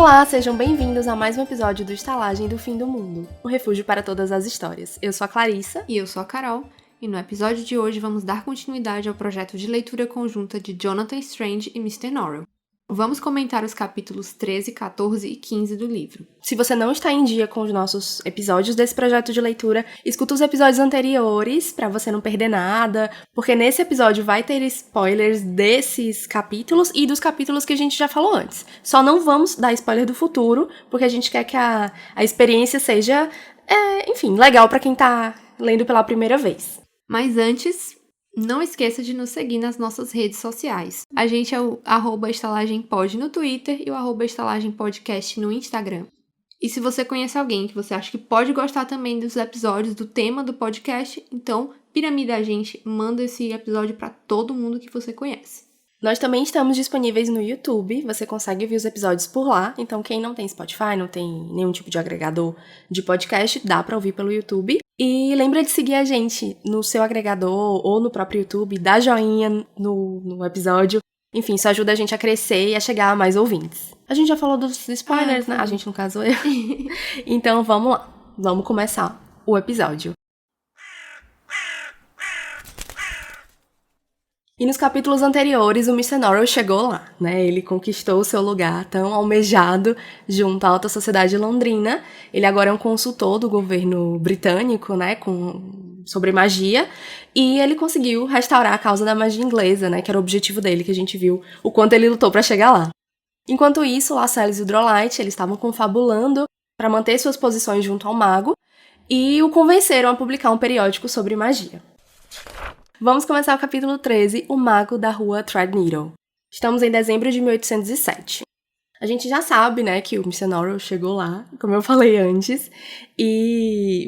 Olá, sejam bem-vindos a mais um episódio do Estalagem do Fim do Mundo, um refúgio para todas as histórias. Eu sou a Clarissa. E eu sou a Carol. E no episódio de hoje vamos dar continuidade ao projeto de leitura conjunta de Jonathan Strange e Mr. Norrell. Vamos comentar os capítulos 13, 14 e 15 do livro. Se você não está em dia com os nossos episódios desse projeto de leitura, escuta os episódios anteriores para você não perder nada, porque nesse episódio vai ter spoilers desses capítulos e dos capítulos que a gente já falou antes. Só não vamos dar spoiler do futuro, porque a gente quer que a experiência seja, legal para quem tá lendo pela primeira vez. Mas antes, não esqueça de nos seguir nas nossas redes sociais. A gente é o @estalagempod no Twitter e o @estalagempodcast no Instagram. E se você conhece alguém que você acha que pode gostar também dos episódios, do tema do podcast, então piramida a gente, manda esse episódio para todo mundo que você conhece. Nós também estamos disponíveis no YouTube, você consegue ver os episódios por lá, então quem não tem Spotify, não tem nenhum tipo de agregador de podcast, dá pra ouvir pelo YouTube. E lembra de seguir a gente no seu agregador ou no próprio YouTube, dá joinha no episódio, enfim, isso ajuda a gente a crescer e a chegar a mais ouvintes. A gente já falou dos spoilers, né? A gente, no caso, eu. Então vamos lá, vamos começar o episódio. E nos capítulos anteriores, o Mr. Norrell chegou lá, né? Ele conquistou o seu lugar tão almejado junto à alta sociedade londrina. Ele agora é um consultor do governo britânico, né? Sobre magia. E ele conseguiu restaurar a causa da magia inglesa, né? Que era o objetivo dele, que a gente viu o quanto ele lutou pra chegar lá. Enquanto isso, Lascelles e Drolight, eles estavam confabulando para manter suas posições junto ao mago e o convenceram a publicar um periódico sobre magia. Vamos começar o capítulo 13, O Mago da Rua Threadneedle. Estamos em dezembro de 1807. A gente já sabe, né, que o Mr. Norrell chegou lá, como eu falei antes,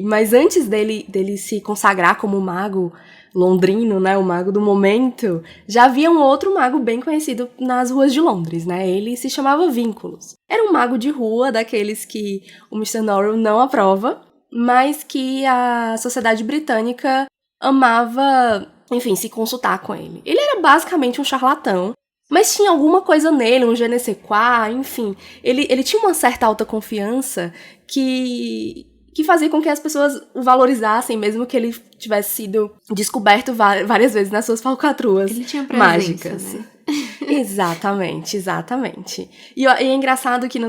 mas antes dele se consagrar como mago londrino, né, o mago do momento, já havia um outro mago bem conhecido nas ruas de Londres, né, ele se chamava Vínculos. Era um mago de rua, daqueles que o Mr. Norrell não aprova, mas que a sociedade britânica amava, enfim, se consultar com ele. Ele era basicamente um charlatão, mas tinha alguma coisa nele, um je ne sais quoi, enfim. Ele tinha uma certa autoconfiança que fazia com que as pessoas o valorizassem, mesmo que ele tivesse sido descoberto várias vezes nas suas falcatruas ele tinha presença, mágicas. Né? Exatamente. E é engraçado que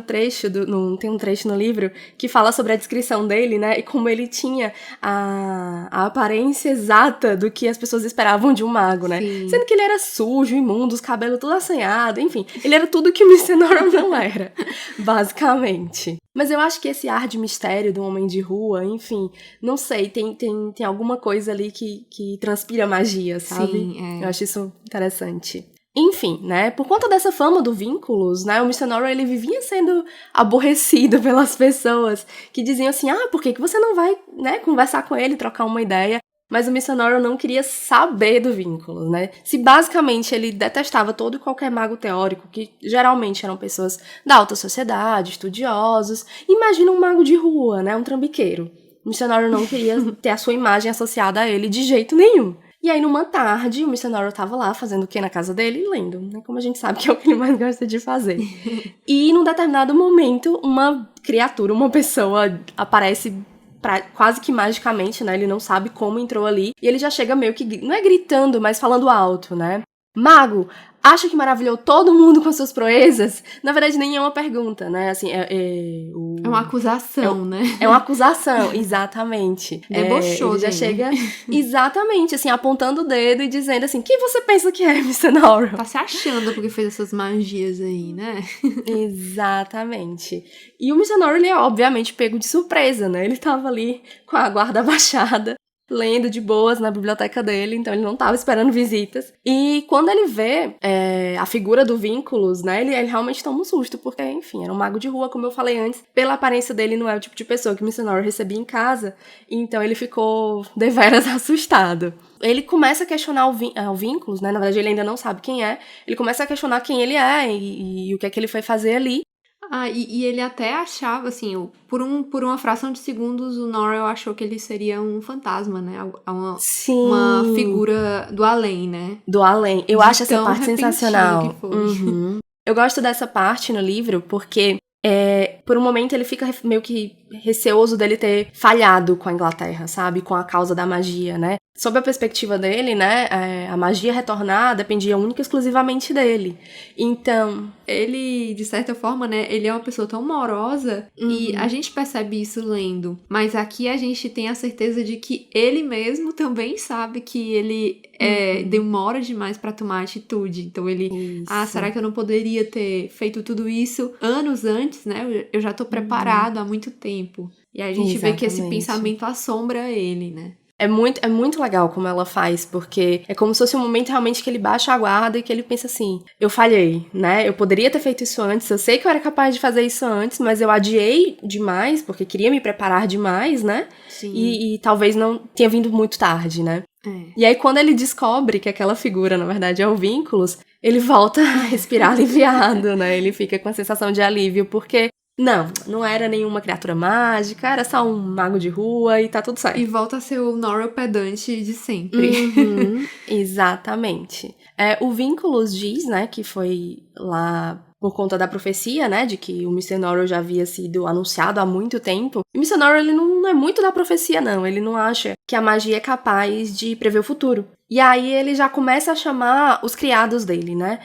tem um trecho no livro que fala sobre a descrição dele, né? E como ele tinha a aparência exata do que as pessoas esperavam de um mago, né? Sim. Sendo que ele era sujo, imundo, os cabelos tudo assanhado, enfim. Ele era tudo que o Mr. Norrell não era, basicamente. Mas eu acho que esse ar de mistério do homem de rua, enfim, não sei, tem alguma coisa ali que transpira magia, sabe? Sim, Eu acho isso interessante. Enfim, né, por conta dessa fama do Vínculos, né, o Mr. Norrell, ele vivia sendo aborrecido pelas pessoas que diziam assim, por que você não vai, né, conversar com ele, trocar uma ideia? Mas o Mr. Norrell não queria saber do Vínculos, né? Se basicamente ele detestava todo e qualquer mago teórico, que geralmente eram pessoas da alta sociedade, estudiosos, imagina um mago de rua, né, um trambiqueiro. O Mr. Norrell não queria ter a sua imagem associada a ele de jeito nenhum. E aí, numa tarde, o Mr. Norrell tava lá fazendo o quê na casa dele? Lendo, né? Como a gente sabe que é o que ele mais gosta de fazer. E, num determinado momento, uma criatura, uma pessoa aparece quase que magicamente, né? Ele não sabe como entrou ali. E ele já chega meio que, não é gritando, mas falando alto, né? Mago, acha que maravilhou todo mundo com suas proezas? Na verdade, nem é uma pergunta, né? Assim, é uma acusação, né? É uma acusação, exatamente. Debochou, ele já chega, exatamente, assim, apontando o dedo e dizendo assim, quem você pensa que é, Mr. Norrell? Tá se achando porque fez essas magias aí, né? Exatamente. E o Mr. Norrell, ele é obviamente pego de surpresa, né? Ele tava ali com a guarda baixada, lendo de boas na biblioteca dele, então ele não tava esperando visitas. E quando ele vê a figura do Vínculos, né, ele realmente toma um susto, porque, enfim, era um mago de rua, como eu falei antes. Pela aparência dele, não é o tipo de pessoa que o Mr. Norrell recebia em casa, então ele ficou deveras assustado. Ele começa a questionar o Vínculos, né, na verdade ele ainda não sabe quem é, ele começa a questionar quem ele é e o que é que ele foi fazer ali. E ele até achava, assim, por uma fração de segundos, o Norrell achou que ele seria um fantasma, né? Uma figura do além, né? Do além. Eu acho essa parte sensacional. Que foi. Eu gosto dessa parte no livro porque por um momento ele fica meio que receoso dele ter falhado com a Inglaterra, sabe? Com a causa da magia, né? Sob a perspectiva dele, né, a magia retornar dependia única e exclusivamente dele. Então, ele, de certa forma, né, ele é uma pessoa tão morosa e a gente percebe isso lendo. Mas aqui a gente tem a certeza de que ele mesmo também sabe que ele demora demais pra tomar atitude. Então ele, será que eu não poderia ter feito tudo isso anos antes, né? Eu já tô preparado há muito tempo. E aí a gente vê que esse pensamento assombra ele, né? É muito legal como ela faz, porque é como se fosse um momento realmente que ele baixa a guarda e que ele pensa assim, eu falhei, né? Eu poderia ter feito isso antes, eu sei que eu era capaz de fazer isso antes, mas eu adiei demais, porque queria me preparar demais, né? Sim. E talvez não tenha vindo muito tarde, né? E aí quando ele descobre que aquela figura, na verdade, é o Vínculos, ele volta a respirar aliviado, né? Ele fica com a sensação de alívio, porque não era nenhuma criatura mágica, era só um mago de rua e tá tudo certo. E volta a ser o Norrell pedante de sempre. Exatamente. O Vínculos diz, né, que foi lá por conta da profecia, né, de que o Mr. Norrell já havia sido anunciado há muito tempo. E o Mr. Norrell, ele não é muito da profecia, não. Ele não acha que a magia é capaz de prever o futuro. E aí ele já começa a chamar os criados dele, né?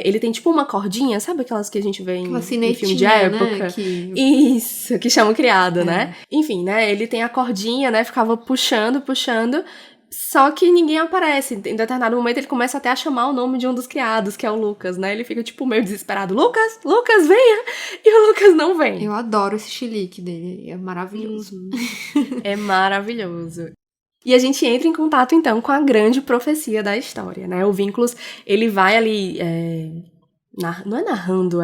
Ele tem tipo uma cordinha, sabe aquelas que a gente vê em filme de época? Né? Isso, que chama o criado, né? Enfim, né? Ele tem a cordinha, né? Ficava puxando. Só que ninguém aparece. Em determinado momento ele começa até a chamar o nome de um dos criados, que é o Lucas, né? Ele fica tipo meio desesperado. Lucas, venha! E o Lucas não vem. Eu adoro esse chilique dele, é maravilhoso. É maravilhoso. E a gente entra em contato, então, com a grande profecia da história, né? O Vínculos, ele vai ali... não é narrando,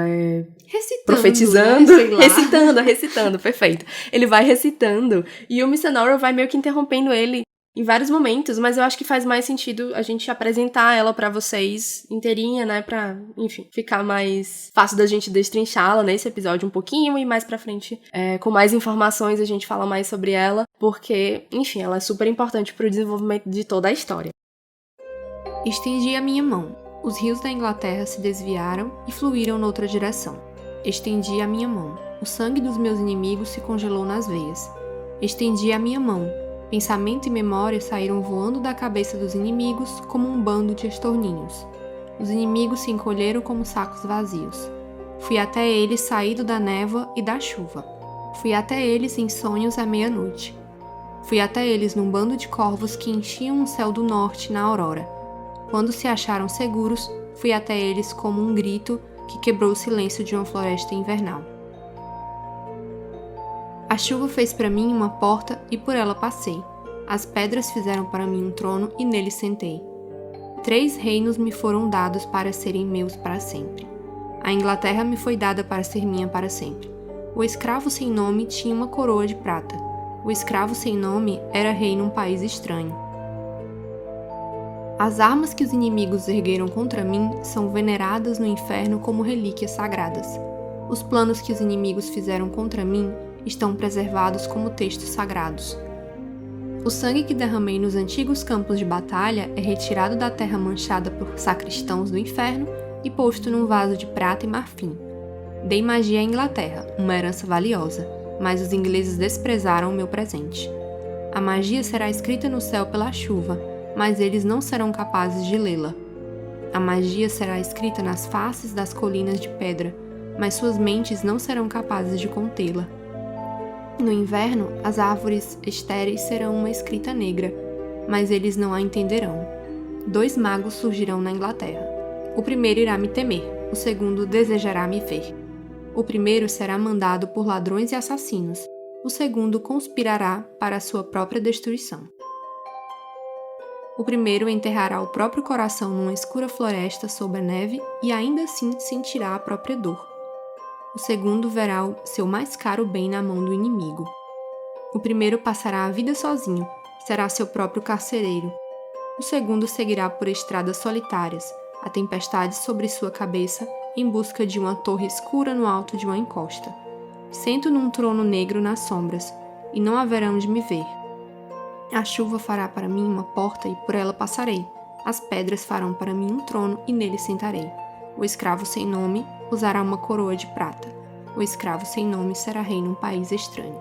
recitando, profetizando, né? recitando, perfeito. Ele vai recitando e o Mr. Norrell vai meio que interrompendo ele em vários momentos, mas eu acho que faz mais sentido a gente apresentar ela pra vocês inteirinha, né, pra, enfim, ficar mais fácil da gente destrinchá-la nesse episódio um pouquinho e mais pra frente, com mais informações a gente fala mais sobre ela, porque, enfim, ela é super importante pro desenvolvimento de toda a história. Estendi a minha mão. Os rios da Inglaterra se desviaram e fluíram noutra direção. Estendi a minha mão. O sangue dos meus inimigos se congelou nas veias. Estendi a minha mão. Pensamento e memória saíram voando da cabeça dos inimigos como um bando de estorninhos. Os inimigos se encolheram como sacos vazios. Fui até eles saído da névoa e da chuva. Fui até eles em sonhos à meia-noite. Fui até eles num bando de corvos que enchiam o céu do norte na aurora. Quando se acharam seguros, fui até eles como um grito que quebrou o silêncio de uma floresta invernal. A chuva fez para mim uma porta e por ela passei. As pedras fizeram para mim um trono e nele sentei. 3 reinos me foram dados para serem meus para sempre. A Inglaterra me foi dada para ser minha para sempre. O escravo sem nome tinha uma coroa de prata. O escravo sem nome era rei num país estranho. As armas que os inimigos ergueram contra mim são veneradas no inferno como relíquias sagradas. Os planos que os inimigos fizeram contra mim estão preservados como textos sagrados. O sangue que derramei nos antigos campos de batalha é retirado da terra manchada por sacristãos do inferno e posto num vaso de prata e marfim. Dei magia à Inglaterra, uma herança valiosa, mas os ingleses desprezaram o meu presente. A magia será escrita no céu pela chuva, mas eles não serão capazes de lê-la. A magia será escrita nas faces das colinas de pedra, mas suas mentes não serão capazes de contê-la. No inverno, as árvores estéreis serão uma escrita negra, mas eles não a entenderão. 2 magos surgirão na Inglaterra. O primeiro irá me temer, o segundo desejará me ver. O primeiro será mandado por ladrões e assassinos, o segundo conspirará para a sua própria destruição. O primeiro enterrará o próprio coração numa escura floresta sob a neve e ainda assim sentirá a própria dor. O segundo verá o seu mais caro bem na mão do inimigo. O primeiro passará a vida sozinho, será seu próprio carcereiro. O segundo seguirá por estradas solitárias, a tempestade sobre sua cabeça, em busca de uma torre escura no alto de uma encosta. Sento num trono negro nas sombras, e não haverão de me ver. A chuva fará para mim uma porta e por ela passarei. As pedras farão para mim um trono e nele sentarei. O escravo sem nome usará uma coroa de prata. o escravo sem nome será rei num país estranho.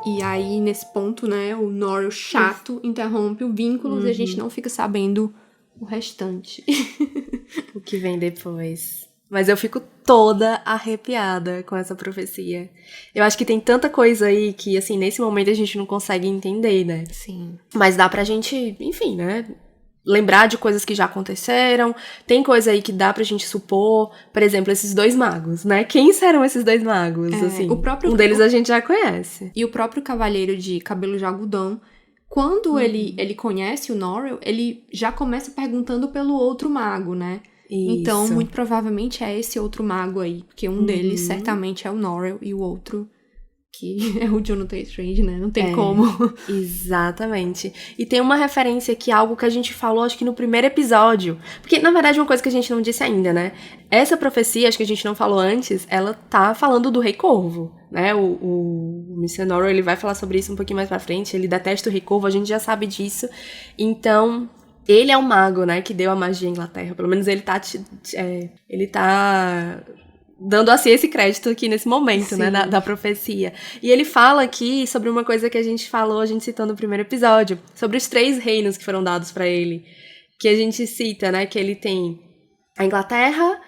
E aí, nesse ponto, né, o Norrell chato interrompe o vínculo e a gente não fica sabendo o restante. O que vem depois. Mas eu fico toda arrepiada com essa profecia. Eu acho que tem tanta coisa aí que, assim, nesse momento a gente não consegue entender, né? Sim. Mas dá pra gente, enfim, né? Lembrar de coisas que já aconteceram. Tem coisa aí que dá pra gente supor. Por exemplo, esses 2 magos, né? Quem serão esses 2 magos? Assim, um deles a gente já conhece. E o próprio cavaleiro de cabelo de algodão, quando ele conhece o Norrell, ele já começa perguntando pelo outro mago, né? Isso. Então, muito provavelmente é esse outro mago aí. Porque um deles certamente é o Norrell e o outro... que é o Jonathan Strange, né? Não tem como. Exatamente. E tem uma referência aqui, algo que a gente falou, acho que no primeiro episódio. Porque, na verdade, uma coisa que a gente não disse ainda, né? Essa profecia, acho que a gente não falou antes, ela tá falando do Rei Corvo, né? O Mr. Norrell, ele vai falar sobre isso um pouquinho mais pra frente. Ele detesta o Rei Corvo, a gente já sabe disso. Então... ele é o mago, né, que deu a magia à Inglaterra. Pelo menos ele tá dando assim esse crédito aqui nesse momento, né, da profecia. E ele fala aqui sobre uma coisa que a gente falou, a gente citou no primeiro episódio, sobre os 3 reinos que foram dados pra ele. Que a gente cita, né, que ele tem a Inglaterra,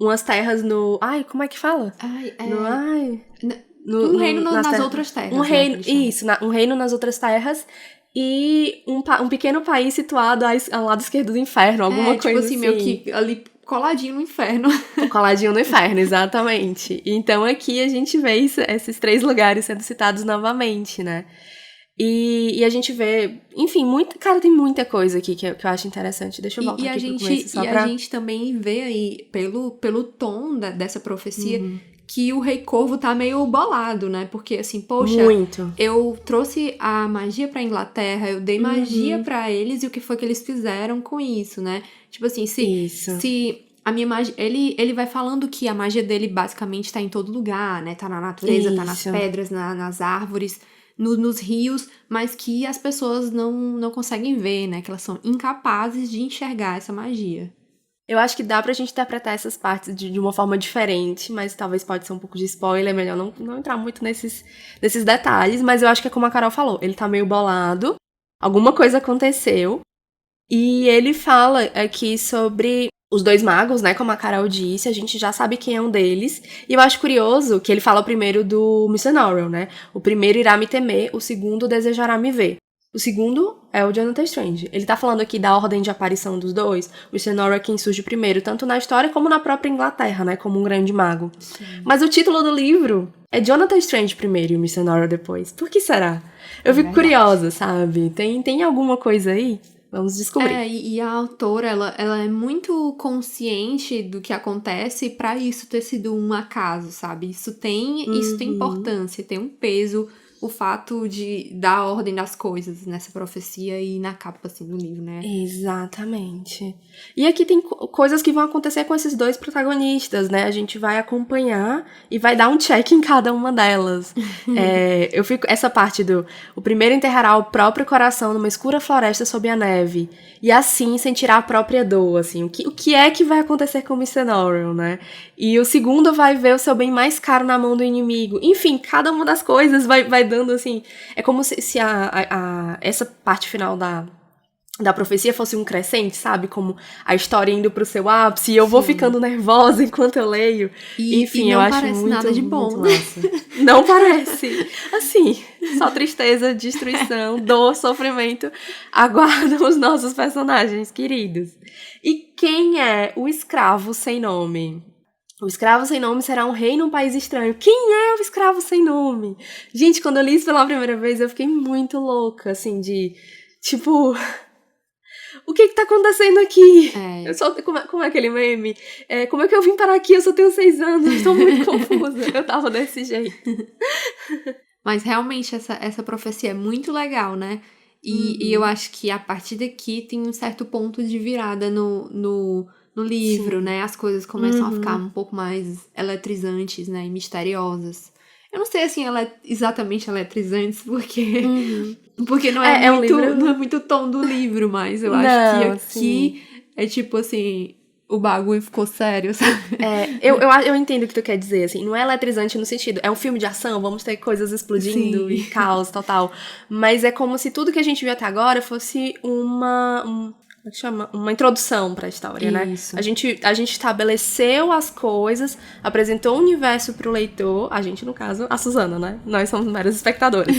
umas terras no... Ai, como é que fala? Um reino nas outras terras. Um reino, né, isso, um reino nas outras terras e um pequeno país situado ao lado esquerdo do inferno, alguma coisa assim. Meio que ali coladinho no inferno. Coladinho no inferno, exatamente. Então aqui a gente vê esses 3 lugares sendo citados novamente, né? E a gente vê, enfim, cara, tem muita coisa aqui que eu acho interessante. Deixa eu voltar aqui pro começo só pra... a gente também vê aí, pelo tom dessa profecia, que o Rei Corvo tá meio bolado, né? Porque, assim, poxa, eu trouxe a magia pra Inglaterra, eu dei magia pra eles, e o que foi que eles fizeram com isso, né? Tipo assim, se a minha magia... Ele vai falando que a magia dele basicamente tá em todo lugar, né? Tá na natureza, tá nas pedras, nas árvores, nos rios, mas que as pessoas não conseguem ver, né? Que elas são incapazes de enxergar essa magia. Eu acho que dá pra gente interpretar essas partes de uma forma diferente, mas talvez pode ser um pouco de spoiler, é melhor não entrar muito nesses detalhes, mas eu acho que é como a Carol falou, ele tá meio bolado, alguma coisa aconteceu, e ele fala aqui sobre os 2 magos, né, como a Carol disse, a gente já sabe quem é um deles, e eu acho curioso que ele fala primeiro do Mr. Norrell, né, o primeiro irá me temer, o segundo desejará me ver. O segundo é o Jonathan Strange. Ele tá falando aqui da ordem de aparição dos 2. O Mr. Norrell é quem surge primeiro, tanto na história como na própria Inglaterra, né? Como um grande mago. Sim. Mas o título do livro é Jonathan Strange primeiro e o Mr. Norrell depois. Por que será? Eu fico curiosa, sabe? Tem alguma coisa aí? Vamos descobrir. E a autora, ela é muito consciente do que acontece pra isso ter sido um acaso, sabe? Isso tem importância, tem um peso... o fato de dar ordem das coisas nessa profecia e na capa, assim, do livro, né? Exatamente. E aqui tem coisas que vão acontecer com esses 2 protagonistas, né? A gente vai acompanhar e vai dar um check em cada uma delas. Essa parte o primeiro enterrará o próprio coração numa escura floresta sob a neve, e assim sentirá a própria dor, assim. O que é que vai acontecer com o Mr. Norrell, né? E o segundo vai ver o seu bem mais caro na mão do inimigo. Enfim, cada uma das coisas vai dando, assim... É como se essa parte final da profecia fosse um crescente, sabe? Como a história indo pro seu ápice, e eu vou ficando nervosa enquanto eu leio. Enfim, eu acho muito... não parece nada de bom, né? Não parece. Assim, só tristeza, destruição, dor, sofrimento aguardam os nossos personagens queridos. E quem é o escravo sem nome? O escravo sem nome será um rei num país estranho. Quem é o escravo sem nome? Gente, quando eu li isso pela primeira vez, eu fiquei muito louca, assim, de... Tipo... O que tá acontecendo aqui? Como é aquele meme? Como é que eu vim parar aqui? Eu só tenho 6 anos, estou muito confusa. Eu tava desse jeito. Mas realmente essa profecia é muito legal, né? E eu acho que a partir daqui tem um certo ponto de virada no livro, Sim. né? As coisas começam a ficar um pouco mais eletrizantes, né? E misteriosas. Eu não sei, assim, exatamente eletrizantes, porque não é muito tom do livro, mas eu acho que aqui é tipo assim... o bagulho ficou sério, sabe? Eu entendo o que tu quer dizer, assim, não é eletrizante no sentido, é um filme de ação, vamos ter coisas explodindo Sim. e caos total, mas é como se tudo que a gente viu até agora fosse como é que chama? Uma introdução pra história, né? Isso. A gente estabeleceu as coisas, apresentou o universo pro leitor, a gente, no caso, a Suzana, né? Nós somos meros espectadores.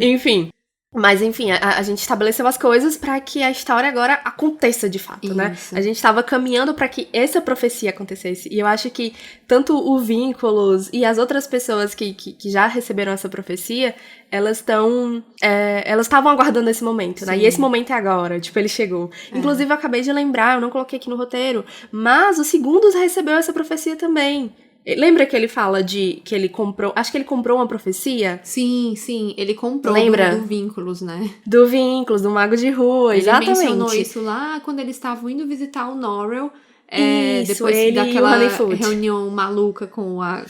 Enfim. Mas, enfim, a gente estabeleceu as coisas pra que a história agora aconteça de fato, né? Isso. A gente estava caminhando pra que essa profecia acontecesse. E eu acho que tanto o Vínculos e as outras pessoas que já receberam essa profecia, elas estavam aguardando esse momento, né? Sim. E esse momento é agora, tipo, ele chegou. Inclusive, eu acabei de lembrar, eu não coloquei aqui no roteiro, mas o Segundos recebeu essa profecia também. Lembra que ele fala que ele comprou... Acho que ele comprou uma profecia? Sim, ele comprou Lembra? do Vínculos, né? Do Vínculos, do Mago de Rua, exatamente. Ele mencionou isso lá quando eles estavam indo visitar o Norrell. Isso, depois ele daquela e o Honeyfoot. reunião maluca com a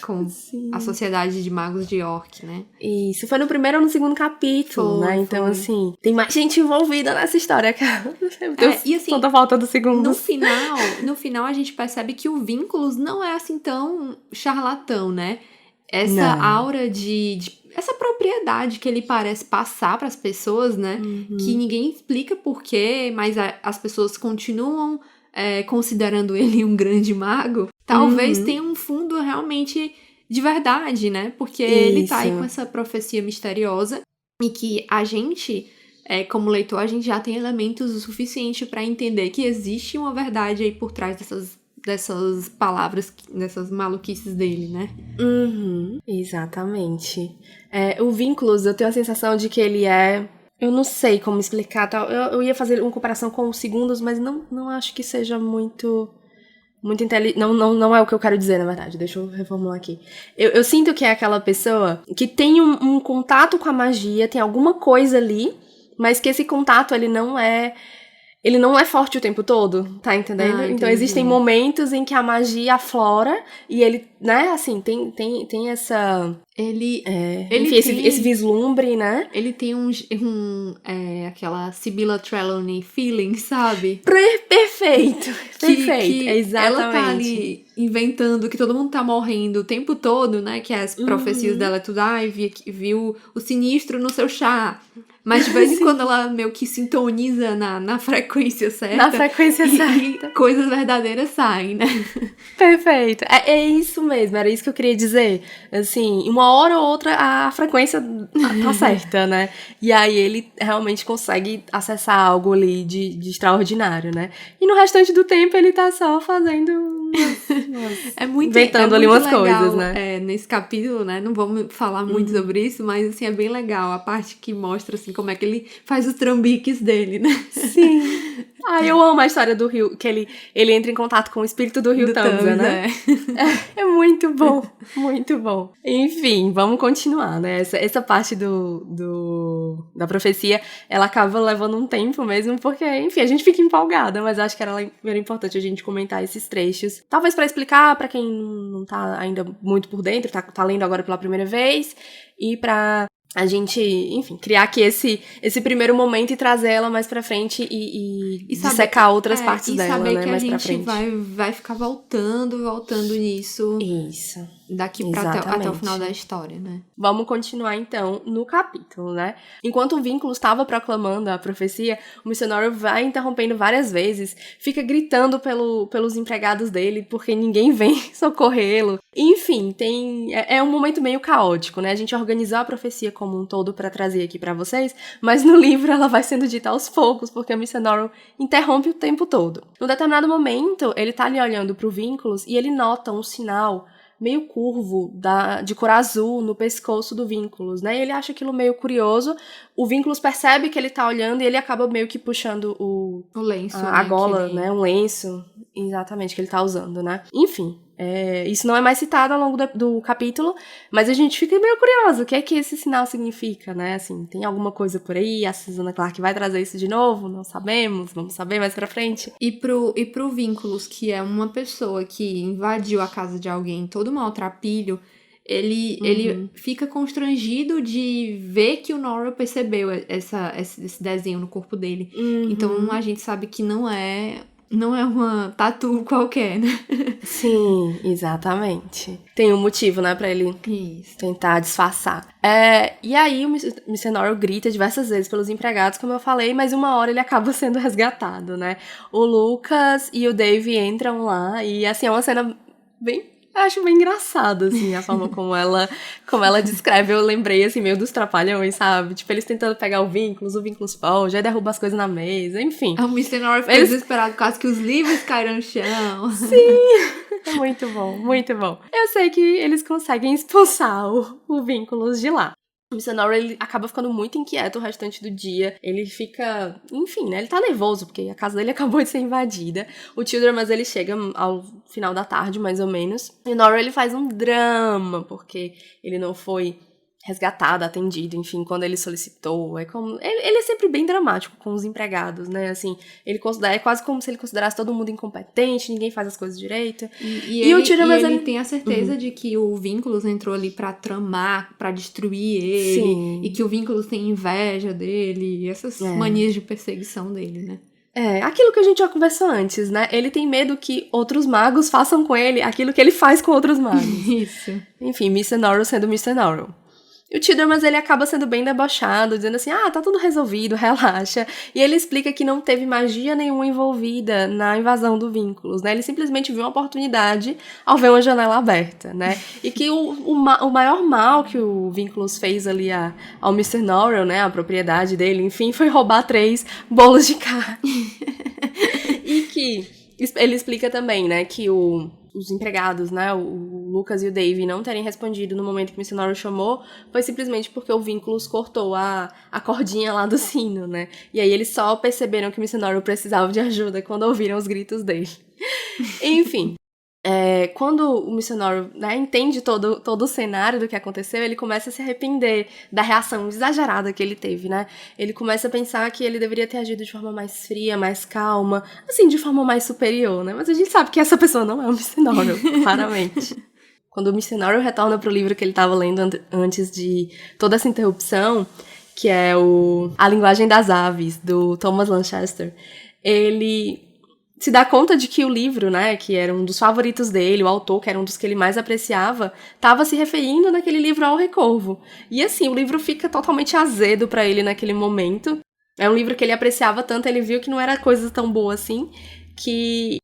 Sociedade de Magos de York, né? Isso, foi no primeiro ou no segundo capítulo, né? Então, assim, tem mais gente envolvida nessa história, cara. E assim, tanta falta dos segundos. No final a gente percebe que o Vínculos não é assim tão charlatão, né? Essa aura essa propriedade que ele parece passar para as pessoas, né? Que ninguém explica por quê, mas as pessoas continuam considerando ele um grande mago. Talvez tenha um fundo realmente de verdade, né? Porque ele tá aí com essa profecia misteriosa e que a gente, como leitor, a gente já tem elementos o suficiente para entender que existe uma verdade aí por trás dessas palavras, dessas maluquices dele, né? Exatamente. O Vínculos, eu tenho a sensação de que ele é... Eu não sei como explicar, tal. Eu ia fazer uma comparação com os Segundos, mas não acho que seja muito inteligente. Não é o que eu quero dizer, na verdade. Deixa eu reformular aqui. Eu sinto que é aquela pessoa que tem um contato com a magia, tem alguma coisa ali, mas que esse contato, ele não é forte o tempo todo, tá entendendo? Então existem momentos em que a magia aflora e ele, né, assim, tem essa... esse vislumbre, né? Ele tem aquela Sibylla Trelawney feeling, sabe? Perfeito, exatamente. Ela tá ali inventando que todo mundo tá morrendo o tempo todo, né? Que as profecias dela é tudo, viu o sinistro no seu chá. Mas de vez em quando ela meio que sintoniza na frequência certa. Na frequência certa. E coisas verdadeiras saem, né? Perfeito. É isso mesmo, era isso que eu queria dizer. Assim, uma hora ou outra a frequência tá certa, né? E aí ele realmente consegue acessar algo ali de extraordinário, né? E no restante do tempo ele tá só fazendo... inventando ali umas legal, coisas, né? Nesse capítulo, né? Não vamos falar muito sobre isso, mas assim, é bem legal a parte que mostra assim, como é que ele faz os trambiques dele, né? Sim. Eu amo a história do Rio, que ele entra em contato com o espírito do Rio Tamsa, né? É muito bom, muito bom. Enfim, vamos continuar, né? Essa parte da profecia, ela acaba levando um tempo mesmo, porque, enfim, a gente fica empolgada, mas acho que era importante a gente comentar esses trechos. Talvez pra explicar pra quem não tá ainda muito por dentro, tá lendo agora pela primeira vez, e pra a gente, enfim, criar aqui esse primeiro momento e trazer ela mais pra frente e dissecar outras partes dela, né, mais pra frente. E saber que a gente vai ficar voltando nisso. Isso. Daqui até o final da história, né? Vamos continuar, então, no capítulo, né? Enquanto o Vínculo estava proclamando a profecia, o missionário vai interrompendo várias vezes, fica gritando pelos empregados dele, porque ninguém vem socorrê-lo. Enfim, é um momento meio caótico, né? A gente organizou a profecia como um todo para trazer aqui para vocês, mas no livro ela vai sendo dita aos poucos, porque o missionário interrompe o tempo todo. Num determinado momento, ele tá ali olhando pro Vínculos e ele nota um sinal meio curvo de cor azul no pescoço do Vínculos, né? E ele acha aquilo meio curioso. O Vínculos percebe que ele tá olhando e ele acaba meio que puxando o lenço, a gola, né? Um lenço, exatamente, que ele tá usando, né? Enfim, isso não é mais citado ao longo do capítulo, mas a gente fica meio curioso. O que é que esse sinal significa, né? Assim, tem alguma coisa por aí? A Susana Clark vai trazer isso de novo? Não sabemos, vamos saber mais pra frente. E pro Vínculos, que é uma pessoa que invadiu a casa de alguém todo maltrapilho, ele fica constrangido de ver que o Norrell percebeu esse desenho no corpo dele. Então a gente sabe que não é Não é uma tatu qualquer, né? Sim, exatamente. Tem um motivo, né, pra ele Isso. tentar disfarçar. E aí o Mr. Norrell grita diversas vezes pelos empregados, como eu falei, mas uma hora ele acaba sendo resgatado, né? O Lucas e o Dave entram lá e, assim, é uma cena bem... Eu acho bem engraçado, assim, a forma como ela descreve. Eu lembrei, assim, meio dos Trapalhões, sabe? Tipo, eles tentando pegar o Vínculos foge, aí derruba as coisas na mesa, enfim. O Mr. Norrell fica desesperado, quase que os livros caíram no chão. Sim! É muito bom, muito bom. Eu sei que eles conseguem expulsar o Vínculos de lá. O Mr. Norrell, ele acaba ficando muito inquieto o restante do dia. Ele fica... Enfim, né? Ele tá nervoso, porque a casa dele acabou de ser invadida. O Childermas, ele chega ao final da tarde, mais ou menos. E o Norrell, ele faz um drama, porque ele não foi resgatado, atendido, enfim, quando ele solicitou. É como... Ele é sempre bem dramático com os empregados, né? Assim, é quase como se ele considerasse todo mundo incompetente, ninguém faz as coisas direito. E o Childermas, ele tem a certeza de que o Vínculos entrou ali pra tramar, pra destruir ele. Sim. E que o Vínculos tem inveja dele, essas manias de perseguição dele, né? Aquilo que a gente já conversou antes, né? Ele tem medo que outros magos façam com ele aquilo que ele faz com outros magos. Isso. Enfim, Mr. Norrell sendo Mr. Norrell. E o Childermas, ele acaba sendo bem debochado, dizendo assim, tá tudo resolvido, relaxa. E ele explica que não teve magia nenhuma envolvida na invasão do Vínculos, né? Ele simplesmente viu uma oportunidade ao ver uma janela aberta, né? E que o maior mal que o Vínculos fez ali ao Mr. Norrell, né? A propriedade dele, enfim, foi roubar 3 bolos de carne. E que ele explica também, né, que os empregados, né, o Lucas e o Dave não terem respondido no momento que o Mr. Norrell chamou, foi simplesmente porque o Vínculos cortou a cordinha lá do sino, né? E aí eles só perceberam que o Mr. Norrell precisava de ajuda quando ouviram os gritos dele. Enfim. Quando o Mr. Norrell, né, entende todo o cenário do que aconteceu, ele começa a se arrepender da reação exagerada que ele teve, né? Ele começa a pensar que ele deveria ter agido de forma mais fria, mais calma, assim, de forma mais superior, né? Mas a gente sabe que essa pessoa não é o Mr. Norrell, claramente. Quando o Mr. Norrell retorna pro livro que ele estava lendo antes de toda essa interrupção, que é A Linguagem das Aves, do Thomas Lanchester, ele se dá conta de que o livro, né, que era um dos favoritos dele, o autor, que era um dos que ele mais apreciava, estava se referindo naquele livro ao Recorvo. E assim, o livro fica totalmente azedo para ele naquele momento. É um livro que ele apreciava tanto, ele viu que não era coisa tão boa assim, que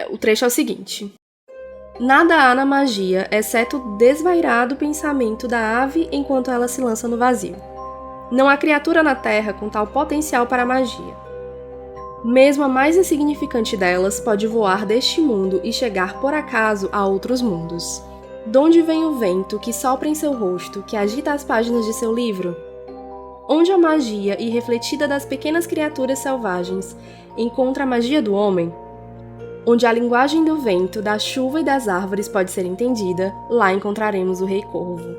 o trecho é o seguinte: nada há na magia, exceto o desvairado pensamento da ave enquanto ela se lança no vazio. Não há criatura na Terra com tal potencial para a magia. Mesmo a mais insignificante delas pode voar deste mundo e chegar por acaso a outros mundos. Donde vem o vento que sopra em seu rosto, que agita as páginas de seu livro? Onde a magia irrefletida das pequenas criaturas selvagens encontra a magia do homem? Onde a linguagem do vento, da chuva e das árvores pode ser entendida, lá encontraremos o Rei Corvo.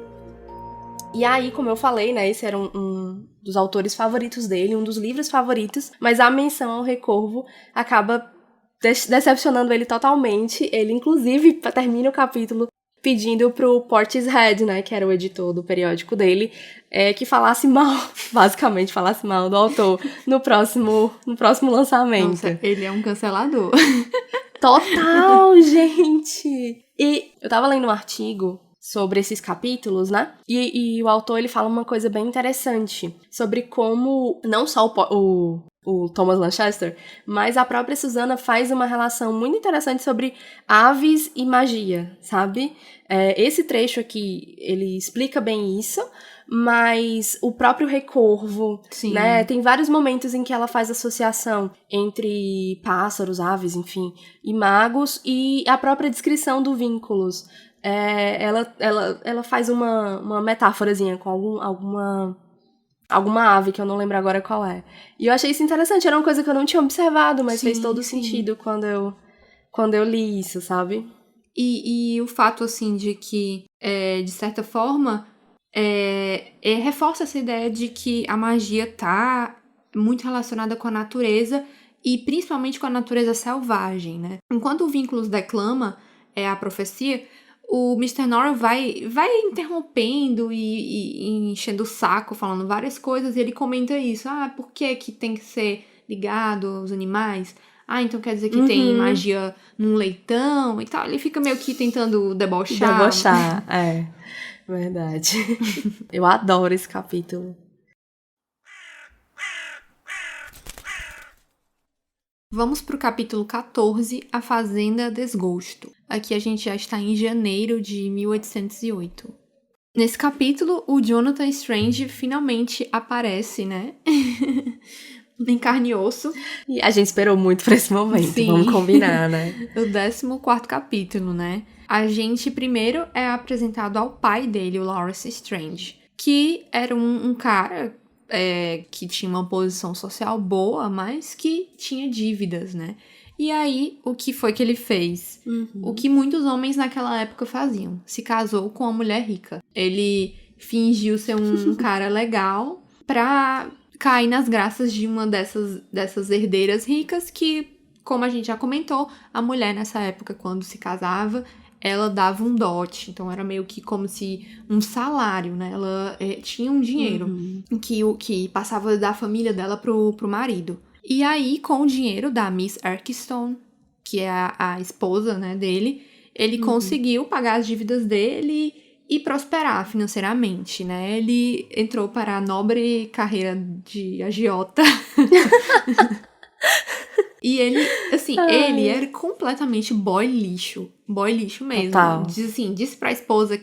E aí, como eu falei, né, esse era um dos autores favoritos dele, um dos livros favoritos, mas a menção ao Rei Corvo acaba decepcionando ele totalmente. Ele, inclusive, termina o capítulo pedindo pro Portishead, né, que era o editor do periódico dele, que falasse mal, basicamente falasse mal do autor no próximo lançamento. Nossa, ele é um cancelador. Total, gente! E eu tava lendo um artigo sobre esses capítulos, né? E o autor, ele fala uma coisa bem interessante sobre como não só o Thomas Lanchester, mas a própria Susannah faz uma relação muito interessante sobre aves e magia, sabe? Esse trecho aqui, ele explica bem isso, mas o próprio Rei Corvo, né? Tem vários momentos em que ela faz associação entre pássaros, aves, enfim, e magos, e a própria descrição do Vínculos. Ela faz uma metáforazinha com alguma ave, que eu não lembro agora qual é. E eu achei isso interessante, era uma coisa que eu não tinha observado, mas fez todo sentido quando eu li isso, sabe? E o fato, assim, de que, de certa forma, reforça essa ideia de que a magia tá muito relacionada com a natureza, e principalmente com a natureza selvagem, né? Enquanto o Vínculos declama a profecia, o Mr. Norrell vai interrompendo e enchendo o saco, falando várias coisas, e ele comenta isso. Por que tem que ser ligado aos animais? então quer dizer que tem magia num leitão e tal. Ele fica meio que tentando debochar. Debochar, verdade. Eu adoro esse capítulo. Vamos pro capítulo 14, A Fazenda Desgosto. Aqui a gente já está em janeiro de 1808. Nesse capítulo, o Jonathan Strange finalmente aparece, né? Em carne e osso. E a gente esperou muito pra esse momento, Sim. Vamos combinar, né? O 14º capítulo, né? A gente primeiro é apresentado ao pai dele, o Lawrence Strange, que era um cara que tinha uma posição social boa, mas que tinha dívidas, né? E aí, o que foi que ele fez? O que muitos homens naquela época faziam. Se casou com uma mulher rica. Ele fingiu ser um cara legal pra cair nas graças de uma dessas herdeiras ricas que, como a gente já comentou, a mulher nessa época, quando se casava, ela dava um dote. Então, era meio que como se um salário, né? Ela tinha um dinheiro que passava da família dela pro marido. E aí, com o dinheiro da Miss Erkstone, que é a esposa, né, dele, ele conseguiu pagar as dívidas dele e prosperar financeiramente, né? Ele entrou para a nobre carreira de agiota. E ele, assim, ele era completamente boy lixo mesmo. Total. Disse pra esposa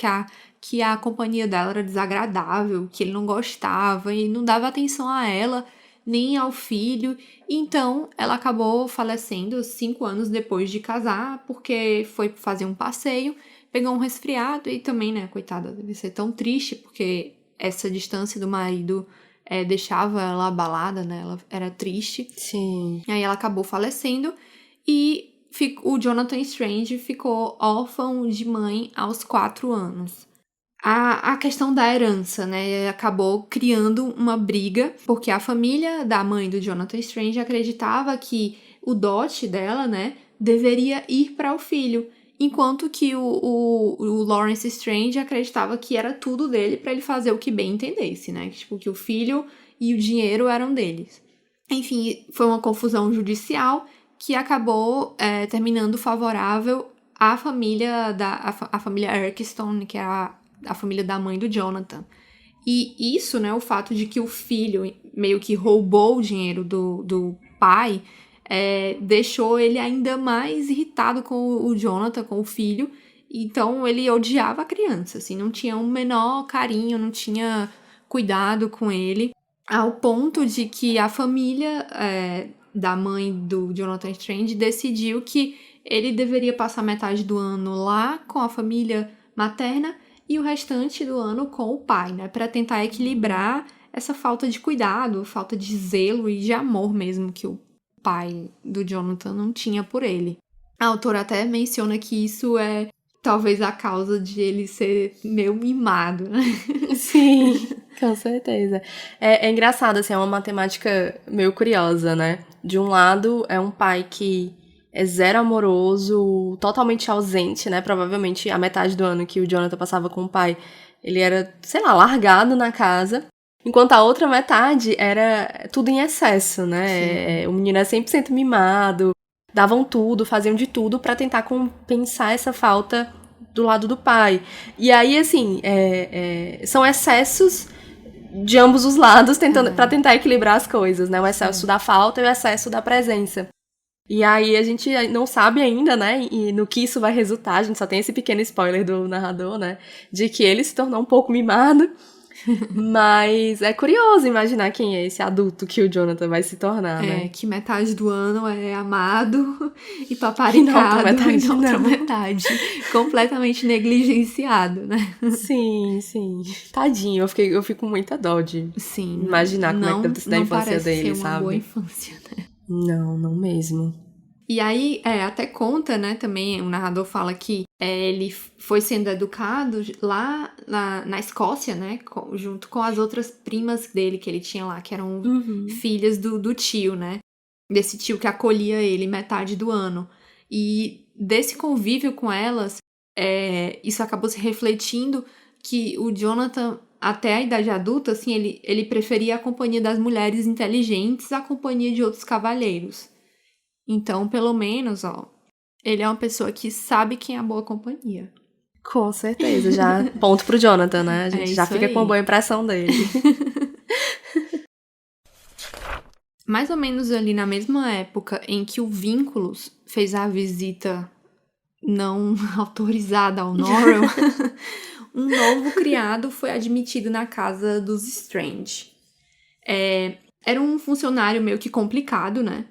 que a companhia dela era desagradável, que ele não gostava e não dava atenção a ela, nem ao filho. Então, ela acabou falecendo 5 anos depois de casar, porque foi fazer um passeio, pegou um resfriado e também, né, coitada, deve ser tão triste, porque essa distância do marido deixava ela abalada, né, ela era triste. Sim. E aí ela acabou falecendo e o Jonathan Strange ficou órfão de mãe aos 4 anos. A questão da herança, né, acabou criando uma briga, porque a família da mãe do Jonathan Strange acreditava que o dote dela, né, deveria ir para o filho, enquanto que o Lawrence Strange acreditava que era tudo dele para ele fazer o que bem entendesse, né, tipo, que o filho e o dinheiro eram deles. Enfim, foi uma confusão judicial que acabou terminando favorável à família a família Erkstone, que é a família da mãe do Jonathan. E isso, né, o fato de que o filho meio que roubou o dinheiro do pai, deixou ele ainda mais irritado com o Jonathan, com o filho. Então, ele odiava a criança, assim, não tinha um menor carinho, não tinha cuidado com ele, ao ponto de que a família da mãe do Jonathan Strange decidiu que ele deveria passar metade do ano lá com a família materna e o restante do ano com o pai, né? Para tentar equilibrar essa falta de cuidado, falta de zelo e de amor mesmo que o pai do Jonathan não tinha por ele. A autora até menciona que isso é talvez a causa de ele ser meio mimado, né? Sim, com certeza. É engraçado, assim, é uma matemática meio curiosa, né? De um lado, é um pai que é zero amoroso, totalmente ausente, né? Provavelmente a metade do ano que o Jonathan passava com o pai, ele era, sei lá, largado na casa. Enquanto a outra metade era tudo em excesso, né? O menino é 100% mimado, davam tudo, faziam de tudo pra tentar compensar essa falta do lado do pai. E aí, assim, são excessos de ambos os lados pra tentar equilibrar as coisas, né? O excesso da falta e o excesso da presença. E aí a gente não sabe ainda, né, e no que isso vai resultar, a gente só tem esse pequeno spoiler do narrador, né, de que ele se tornou um pouco mimado, mas é curioso imaginar quem é esse adulto que o Jonathan vai se tornar, né. Que metade do ano é amado e paparicado e na outra metade completamente negligenciado, né. Sim, sim. Tadinho, eu fico com muita dó de imaginar como é que deve ter sido a infância dele, ser uma boa infância, né. Não mesmo. E aí, até conta, né, também, o narrador fala que ele foi sendo educado lá na Escócia, né, junto com as outras primas dele que ele tinha lá, que eram filhas do tio, né, desse tio que acolhia ele metade do ano. E desse convívio com elas, isso acabou se refletindo que o Jonathan, até a idade adulta, assim, ele preferia a companhia das mulheres inteligentes à companhia de outros cavalheiros. Então, pelo menos, ó, ele é uma pessoa que sabe quem é a boa companhia. Com certeza, já ponto pro Jonathan, né? A gente já isso fica aí. com a boa impressão dele. Mais ou menos ali na mesma época em que o Vínculos fez a visita não autorizada ao Norrell, um novo criado foi admitido na casa dos Strange. Era um funcionário meio que complicado, né?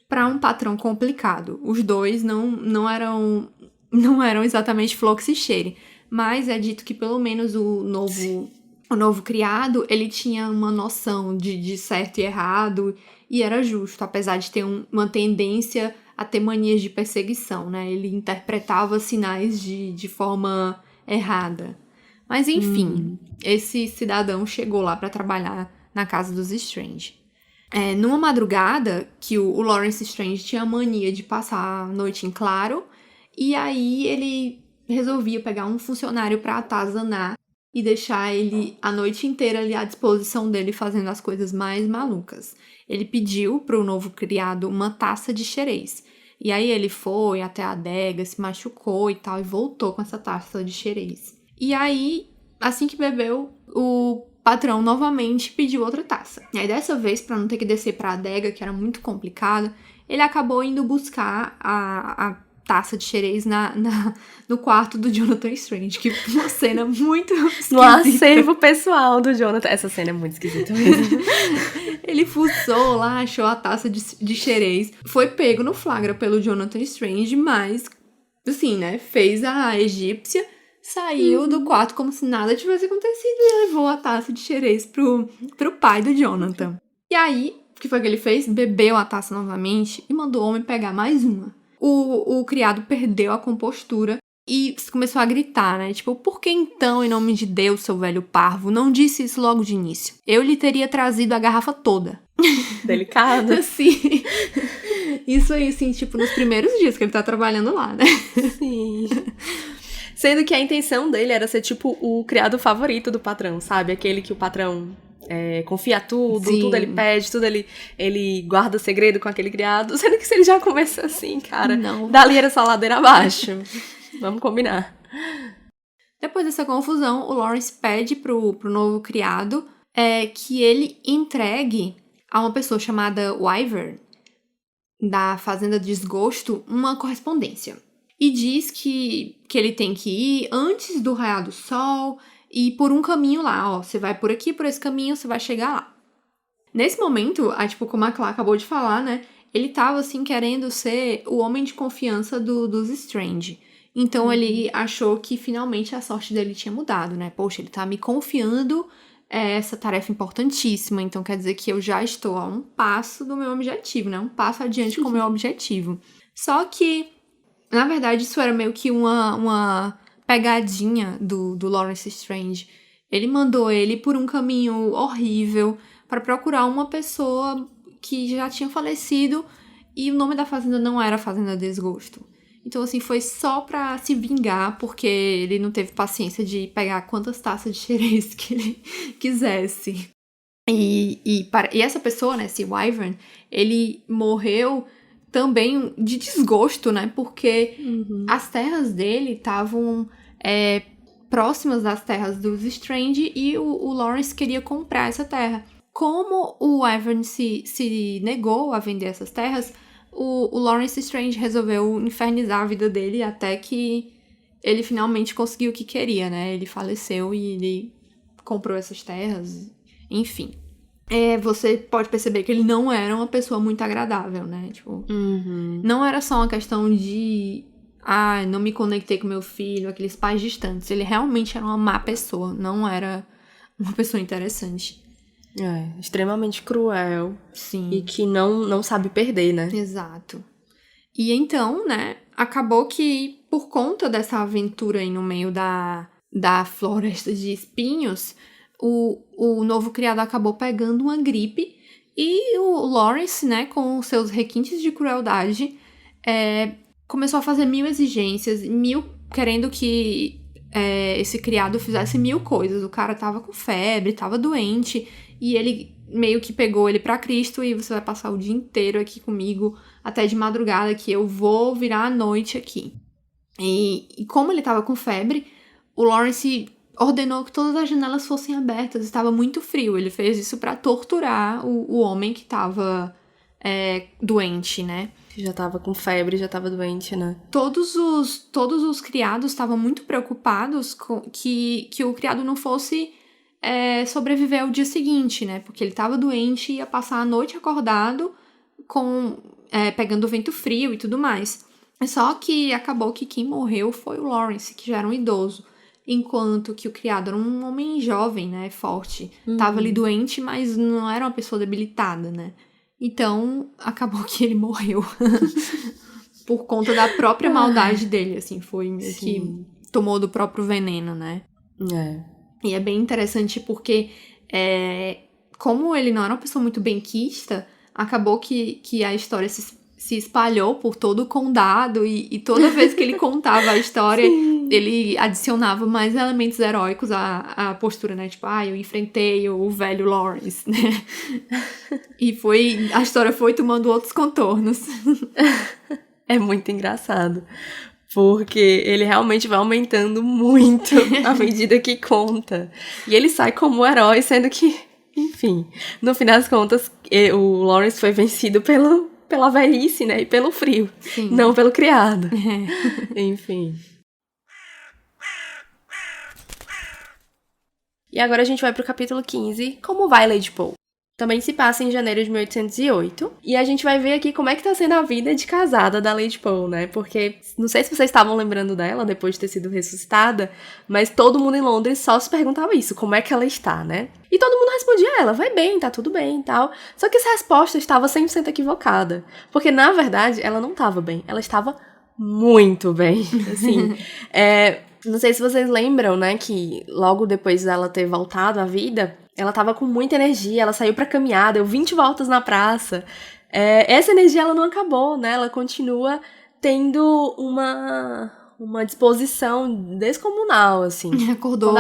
Para um patrão complicado. Os dois não eram exatamente Flox e Sherry, mas é dito que pelo menos o novo criado, ele tinha uma noção de certo e errado e era justo, apesar de ter uma tendência a ter manias de perseguição, né? Ele interpretava sinais de forma errada. Mas enfim, esse cidadão chegou lá para trabalhar na casa dos Strange. Numa madrugada, que o Lawrence Strange tinha a mania de passar a noite em claro, e aí ele resolvia pegar um funcionário para atazanar e deixar ele a noite inteira ali à disposição dele fazendo as coisas mais malucas. Ele pediu pro novo criado uma taça de xerez. E aí ele foi até a adega, se machucou e tal, e voltou com essa taça de xerez. E aí, assim que bebeu, o patrão novamente pediu outra taça. E aí dessa vez, pra não ter que descer pra adega, que era muito complicado, ele acabou indo buscar a taça de xerez no quarto do Jonathan Strange, que foi uma cena muito esquisita. No acervo pessoal do Jonathan. Essa cena é muito esquisita mesmo. Ele fuçou lá, achou a taça de xerez. Foi pego no flagra pelo Jonathan Strange, mas, assim, né, fez a egípcia, saiu do quarto como se nada tivesse acontecido e levou a taça de xerez pro pai do Jonathan. E aí, o que foi que ele fez? Bebeu a taça novamente e mandou o homem pegar mais uma. O criado perdeu a compostura e começou a gritar, né? Tipo, por que então, em nome de Deus, seu velho parvo, não disse isso logo de início? Eu lhe teria trazido a garrafa toda. Delicado. Assim. Isso aí, assim, tipo, nos primeiros dias que ele tá trabalhando lá, né? Sim. Sendo que a intenção dele era ser, tipo, o criado favorito do patrão, sabe? Aquele que o patrão confia tudo, Sim. tudo ele pede, tudo ele guarda segredo com aquele criado. Sendo que se ele já começa assim, cara, Não. dali era só ladeira abaixo. Vamos combinar. Depois dessa confusão, o Lawrence pede pro novo criado que ele entregue a uma pessoa chamada Wyvern, da Fazenda Desgosto, uma correspondência. E diz que ele tem que ir antes do raiar do sol e por um caminho lá, ó. Você vai por aqui, por esse caminho, você vai chegar lá. Nesse momento, tipo, como a Clá acabou de falar, né? Ele tava, assim, querendo ser o homem de confiança dos Strange. Então, ele achou que finalmente a sorte dele tinha mudado, né? Poxa, ele tá me confiando essa tarefa importantíssima. Então, quer dizer que eu já estou a um passo do meu objetivo, né? Um passo adiante com o meu objetivo. Só que, na verdade, isso era meio que uma pegadinha do Lawrence Strange. Ele mandou ele por um caminho horrível para procurar uma pessoa que já tinha falecido e o nome da fazenda não era Fazenda Desgosto. Então, assim, foi só pra se vingar, porque ele não teve paciência de pegar quantas taças de xerez que ele quisesse. E essa pessoa, né, esse Wyvern, ele morreu também de desgosto, né, porque as terras dele estavam próximas das terras dos Strange e o Lawrence queria comprar essa terra. Como o Wyvern se negou a vender essas terras, o Lawrence Strange resolveu infernizar a vida dele até que ele finalmente conseguiu o que queria, né? Ele faleceu e ele comprou essas terras, enfim. Você pode perceber que ele não era uma pessoa muito agradável, né? Tipo, não era só uma questão de... não me conectei com meu filho, aqueles pais distantes. Ele realmente era uma má pessoa, não era uma pessoa interessante. Extremamente cruel. Sim. E que não sabe perder, né? Exato. E então, né, acabou que por conta dessa aventura aí no meio da floresta de espinhos, o novo criado acabou pegando uma gripe e o Lawrence, né, com seus requintes de crueldade, começou a fazer 1000 exigências, querendo que esse criado fizesse 1000 coisas. O cara tava com febre, tava doente, e ele meio que pegou ele pra Cristo e você vai passar o dia inteiro aqui comigo, até de madrugada, que eu vou virar a noite aqui. E como ele tava com febre, o Lawrence ordenou que todas as janelas fossem abertas, estava muito frio. Ele fez isso pra torturar o homem que tava doente, né? Já tava com febre, já tava doente, né? Todos os criados estavam muito preocupados com que o criado não fosse sobreviver ao dia seguinte, né? Porque ele tava doente e ia passar a noite acordado pegando vento frio e tudo mais. Só que acabou que quem morreu foi o Lawrence, que já era um idoso. Enquanto que o criado era um homem jovem, né? Forte. Tava ali doente, mas não era uma pessoa debilitada, né? Então, acabou que ele morreu. Por conta da própria maldade dele, assim. Foi meio que tomou do próprio veneno, né? E é bem interessante porque, como ele não era uma pessoa muito benquista, acabou que a história se espalhou por todo o condado. E toda vez que ele contava a história, ele adicionava mais elementos heróicos à postura, né? Tipo, eu enfrentei o velho Lawrence, né? E a história foi tomando outros contornos. É muito engraçado, porque ele realmente vai aumentando muito à medida que conta. E ele sai como herói, sendo que, enfim, no fim das contas, o Lawrence foi vencido pela velhice, né? E pelo frio, não pelo criado. Enfim. E agora a gente vai pro capítulo 15, Como vai Lady Pole? Também se passa em janeiro de 1808. E a gente vai ver aqui como é que tá sendo a vida de casada da Lady Pole, né? Porque, não sei se vocês estavam lembrando dela depois de ter sido ressuscitada, mas todo mundo em Londres só se perguntava isso, como é que ela está, né? E todo mundo respondia a ela, vai bem, tá tudo bem e tal. Só que essa resposta estava 100% equivocada. Porque, na verdade, ela não estava bem. Ela estava muito bem, assim. Não sei se vocês lembram, né, que logo depois dela ter voltado à vida, ela tava com muita energia, ela saiu pra caminhar, deu 20 voltas na praça. Essa energia, ela não acabou, né, ela continua tendo uma disposição descomunal, assim. Acordou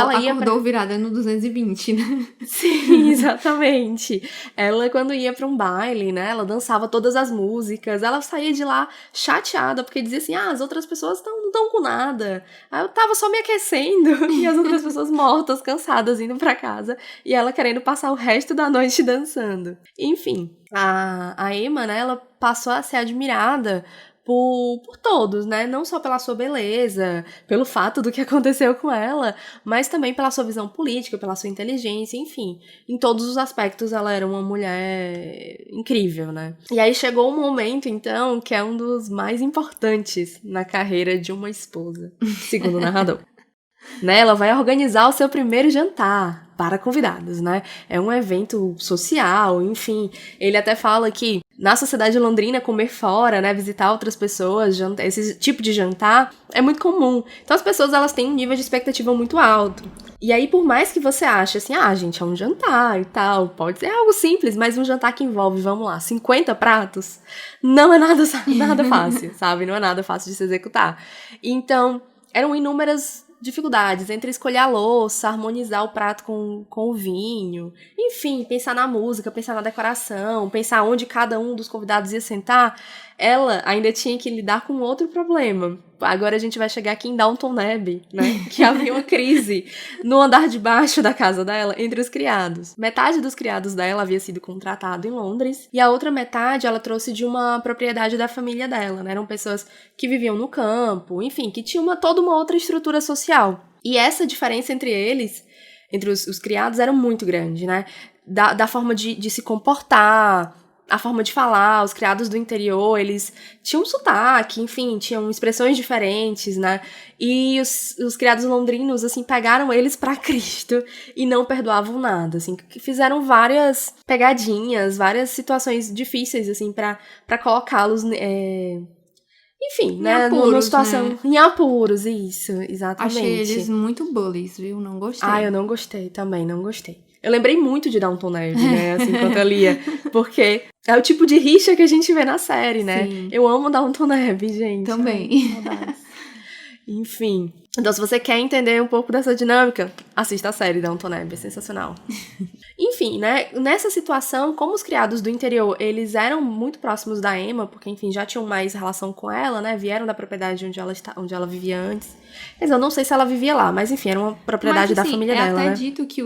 virada no 220, né? Sim, exatamente. Ela, quando ia pra um baile, né, ela dançava todas as músicas, ela saía de lá chateada, porque dizia assim, as outras pessoas não estão com nada. Eu tava só me aquecendo, e as outras pessoas mortas, cansadas, indo pra casa, e ela querendo passar o resto da noite dançando. Enfim, a Emma, né, ela passou a ser admirada por todos, né? Não só pela sua beleza, pelo fato do que aconteceu com ela, mas também pela sua visão política, pela sua inteligência, enfim. Em todos os aspectos ela era uma mulher incrível, né? E aí chegou um momento, então, que é um dos mais importantes na carreira de uma esposa, segundo o narrador. Né, ela vai organizar o seu primeiro jantar para convidados, né? É um evento social, enfim. Ele até fala que na sociedade londrina comer fora, né, visitar outras pessoas, esse tipo de jantar é muito comum. Então as pessoas, elas têm um nível de expectativa muito alto. E aí, por mais que você ache assim, gente, é um jantar e tal, pode ser algo simples, mas um jantar que envolve, vamos lá, 50 pratos, não é nada fácil, sabe? Não é nada fácil de se executar. Então, eram inúmeras dificuldades entre escolher a louça, harmonizar o prato com o vinho, enfim, pensar na música, pensar na decoração, pensar onde cada um dos convidados ia sentar. Ela ainda tinha que lidar com outro problema. Agora a gente vai chegar aqui em Downton Abbey, né? Que havia uma crise no andar de baixo da casa dela entre os criados. Metade dos criados dela havia sido contratado em Londres e a outra metade ela trouxe de uma propriedade da família dela, né? Eram pessoas que viviam no campo, enfim, que tinham toda uma outra estrutura social. E essa diferença entre eles, entre os criados, era muito grande, né? Da forma de se comportar, a forma de falar. Os criados do interior, eles tinham um sotaque, enfim, tinham expressões diferentes, né? E os criados londrinos, assim, pegaram eles pra Cristo e não perdoavam nada, assim, que fizeram várias pegadinhas, várias situações difíceis, assim, pra colocá-los, enfim, né, numa situação, né? Em apuros, isso, exatamente. Achei eles muito bullies, viu? Não gostei. Eu não gostei também, não gostei. Eu lembrei muito de Downton Abbey, né, assim, enquanto eu lia, porque é o tipo de rixa que a gente vê na série, né? Sim. Eu amo Downton Abbey, gente. Também. Ai, saudades. Enfim, Então, se você quer entender um pouco dessa dinâmica, assista a série Downton Abbey, é sensacional. Enfim, né, nessa situação, como os criados do interior, eles eram muito próximos da Emma, porque, enfim, já tinham mais relação com ela, né, vieram da propriedade onde ela vivia antes. Mas eu não sei se ela vivia lá, mas, enfim, era uma propriedade da família dela, é até né? dito que,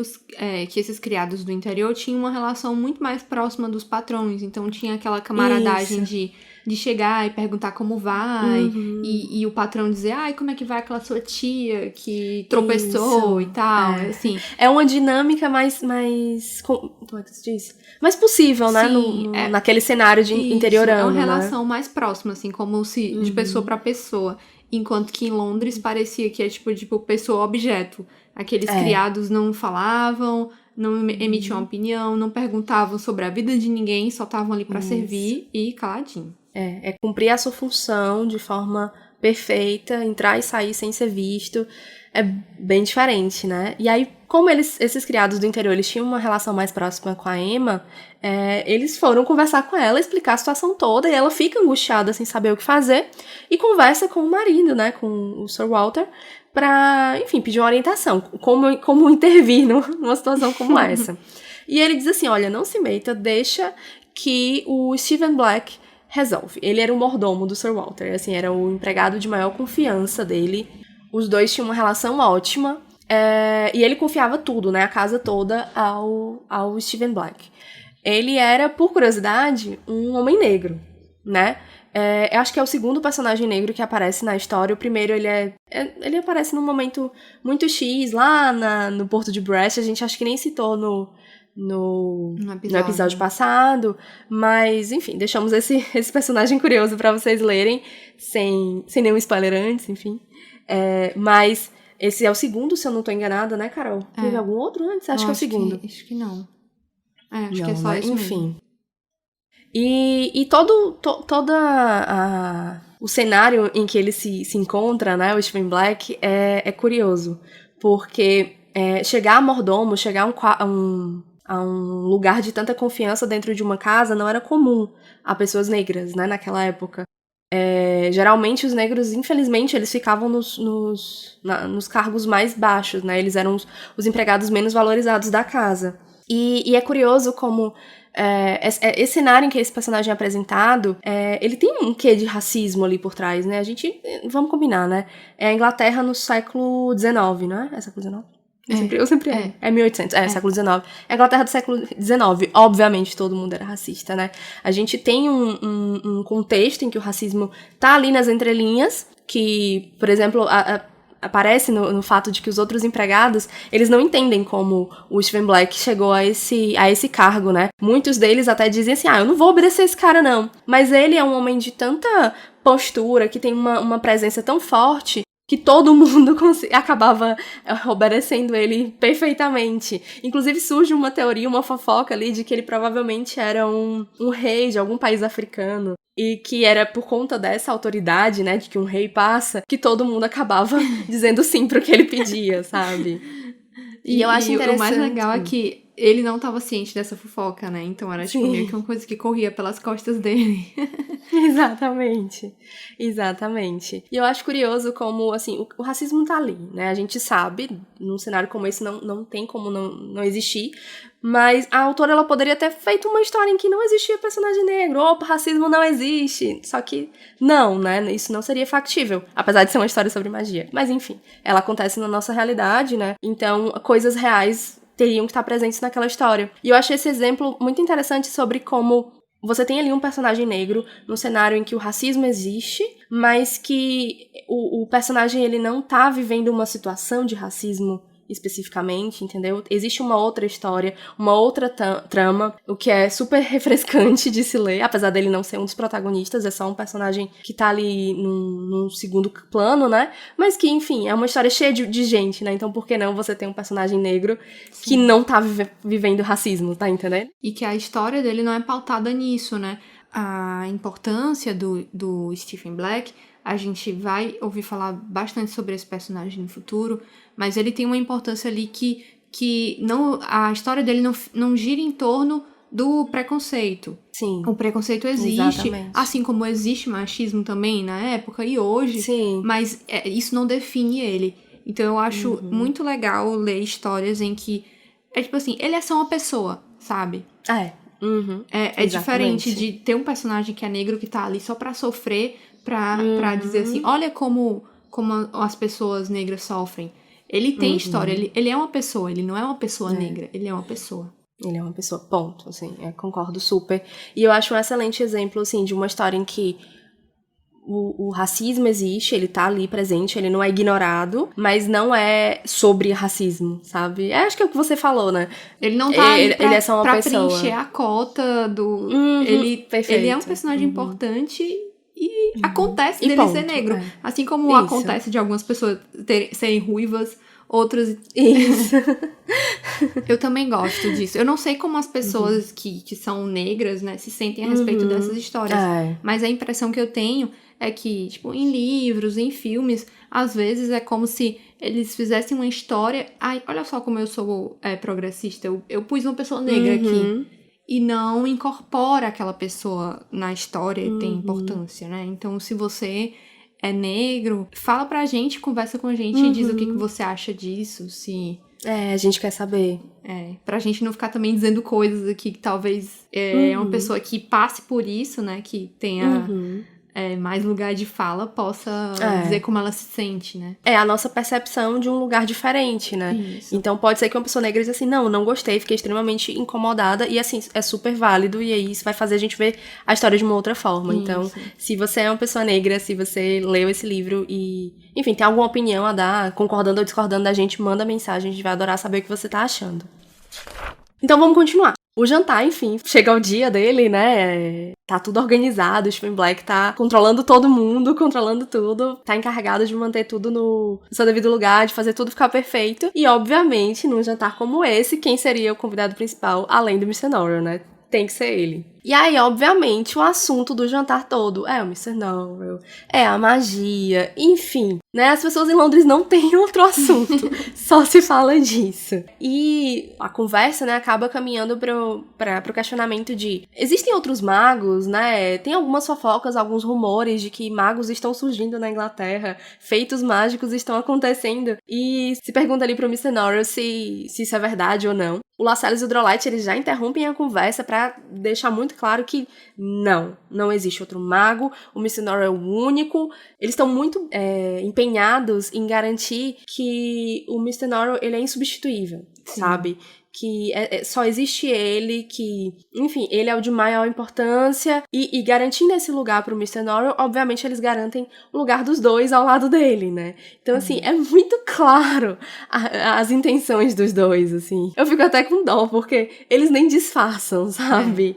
que esses criados do interior tinham uma relação muito mais próxima dos patrões, então tinha aquela camaradagem de chegar e perguntar como vai, e o patrão dizer, ai, como é que vai aquela sua tia que tropeçou e tal, assim. É uma dinâmica mais como é que se diz? Mais possível, né, Sim, naquele cenário de interiorano, é uma né? relação mais próxima, assim, como se de pessoa pra pessoa. Enquanto que em Londres parecia que é tipo pessoa-objeto. Aqueles criados não falavam, não emitiam opinião, não perguntavam sobre a vida de ninguém, só estavam ali pra servir e caladinho. É cumprir a sua função de forma perfeita, entrar e sair sem ser visto. É bem diferente, né? E aí, como esses criados do interior, eles tinham uma relação mais próxima com a Emma, eles foram conversar com ela, explicar a situação toda, e ela fica angustiada sem saber o que fazer, e conversa com o marido, né, com o Sir Walter, pra, enfim, pedir uma orientação, como intervir numa situação como essa. E ele diz assim, olha, não se meta, deixa que o Stephen Black resolve. Ele era o mordomo do Sir Walter, assim, era o empregado de maior confiança dele. Os dois tinham uma relação ótima, e ele confiava tudo, né, a casa toda ao Stephen Black. Ele era, por curiosidade, um homem negro, né? Eu acho que é o segundo personagem negro que aparece na história. O primeiro, ele aparece num momento muito X, lá no Porto de Brest. A gente acho que nem citou no episódio passado, mas enfim, deixamos esse personagem curioso pra vocês lerem, sem nenhum spoiler antes, enfim. Mas esse é o segundo, se eu não tô enganada, né, Carol? Teve algum outro antes? Acho que é o segundo. Acho que não. Acho que é só isso enfim. mesmo. E todo o cenário em que ele se encontra, né, o Stephen Black, é curioso, porque chegar a mordomo, chegar a um lugar de tanta confiança dentro de uma casa não era comum a pessoas negras, né, naquela época. Geralmente os negros, infelizmente, eles ficavam nos cargos mais baixos, né, eles eram os empregados menos valorizados da casa. E é curioso como esse cenário em que esse personagem é apresentado, ele tem um quê de racismo ali por trás, né, vamos combinar, né, é a Inglaterra no século XIX, não é? É século XIX? Eu sempre é 1800, século XIX. É a Inglaterra do século XIX. Obviamente, todo mundo era racista, né? A gente tem um contexto em que o racismo tá ali nas entrelinhas, que, por exemplo, aparece no fato de que os outros empregados, eles não entendem como o Stephen Black chegou a esse cargo, né? Muitos deles até dizem assim, eu não vou obedecer esse cara, não. Mas ele é um homem de tanta postura, que tem uma presença tão forte, que todo mundo acabava obedecendo ele perfeitamente. Inclusive surge uma teoria, uma fofoca ali, de que ele provavelmente era um rei de algum país africano. E que era por conta dessa autoridade, né, de que um rei passa, que todo mundo acabava dizendo sim pro que ele pedia, sabe? E eu acho interessante. O mais legal é que ele não estava ciente dessa fofoca, né? Então era tipo meio que uma coisa que corria pelas costas dele. Exatamente. E eu acho curioso como, assim, o racismo tá ali, né? A gente sabe, num cenário como esse não tem como não existir, mas a autora, ela poderia ter feito uma história em que não existia personagem negro, o racismo não existe, só que não, né? Isso não seria factível, apesar de ser uma história sobre magia. Mas enfim, ela acontece na nossa realidade, né? Então, coisas reais teriam que estar presentes naquela história. E eu achei esse exemplo muito interessante sobre como você tem ali um personagem negro num cenário em que o racismo existe, mas que o personagem, ele não tá vivendo uma situação de racismo especificamente, entendeu? Existe uma outra história, uma outra trama, o que é super refrescante de se ler, apesar dele não ser um dos protagonistas, é só um personagem que tá ali num segundo plano, né? Mas que, enfim, é uma história cheia de gente, né? Então por que não você ter um personagem negro que não tá vivendo racismo, tá entendendo? E que a história dele não é pautada nisso, né? A importância do Stephen Black, a gente vai ouvir falar bastante sobre esse personagem no futuro, mas ele tem uma importância ali que não, a história dele não gira em torno do preconceito. Sim. O preconceito existe, Exatamente. assim como existe machismo também na época e hoje, Sim. mas isso não define ele. Então eu acho muito legal ler histórias em que é tipo assim, ele é só uma pessoa, sabe? É diferente de ter um personagem que é negro que tá ali só pra sofrer, pra dizer assim, olha como as pessoas negras sofrem. Ele tem história, ele é uma pessoa, ele não é uma pessoa negra, ele é uma pessoa. Ele é uma pessoa, ponto, assim, concordo super. E eu acho um excelente exemplo, assim, de uma história em que o racismo existe, ele tá ali presente, ele não é ignorado, mas não é sobre racismo, sabe? Acho que é o que você falou, né? Ele não tá ali ele é só uma pessoa. preencher a cota do... Perfeito. Ele é um personagem importante e acontece E dele ponto, ser negro. Assim como Isso. acontece de algumas pessoas serem ruivas, outras... Isso. Eu também gosto disso. Eu não sei como as pessoas que são negras, né, se sentem a respeito dessas histórias. Mas a impressão que eu tenho é que, tipo, em livros, em filmes, às vezes é como se eles fizessem uma história... Ai, olha só como eu sou progressista. Eu pus uma pessoa negra aqui. E não incorpora aquela pessoa na história e tem importância, né? Então, se você é negro, fala pra gente, conversa com a gente e diz o que você acha disso, se... A gente quer saber. Pra gente não ficar também dizendo coisas aqui que talvez uma pessoa que passe por isso, né, que tenha mais lugar de fala, possa dizer como ela se sente, né? É a nossa percepção de um lugar diferente, né? Isso. Então pode ser que uma pessoa negra diz assim, não gostei, fiquei extremamente incomodada, e assim, é super válido, e aí isso vai fazer a gente ver a história de uma outra forma. Isso. Então, se você é uma pessoa negra, se você leu esse livro e, enfim, tem alguma opinião a dar, concordando ou discordando da gente, manda mensagem, a gente vai adorar saber o que você tá achando. Então vamos continuar. O jantar, enfim, chega o dia dele, né? Tá tudo organizado, o Stephen Black tá controlando todo mundo, controlando tudo, tá encarregado de manter tudo no seu devido lugar, de fazer tudo ficar perfeito. E, obviamente, num jantar como esse, quem seria o convidado principal, além do Mr. Norrell, né? Tem que ser ele. E aí, obviamente, o assunto do jantar todo é o Mr. Norrell, é a magia, enfim, né? As pessoas em Londres não têm outro assunto, só se fala disso. E a conversa, né, acaba caminhando pro questionamento de... Existem outros magos, né? Tem algumas fofocas, alguns rumores de que magos estão surgindo na Inglaterra, feitos mágicos estão acontecendo, e se pergunta ali pro Mr. Norrell se isso é verdade ou não. O Lascelles e o Drolight, eles já interrompem a conversa pra deixar muito claro que não existe outro mago, o Mr. Norrell é o único. Eles estão muito empenhados em garantir que o Mr. Norrell, ele é insubstituível, sabe? Que só existe ele, que, enfim, ele é o de maior importância, e garantindo esse lugar pro Mr. Norrell, obviamente eles garantem o lugar dos dois ao lado dele, né? Então, assim, é muito claro as intenções dos dois, assim. Eu fico até com dó, porque eles nem disfarçam, sabe?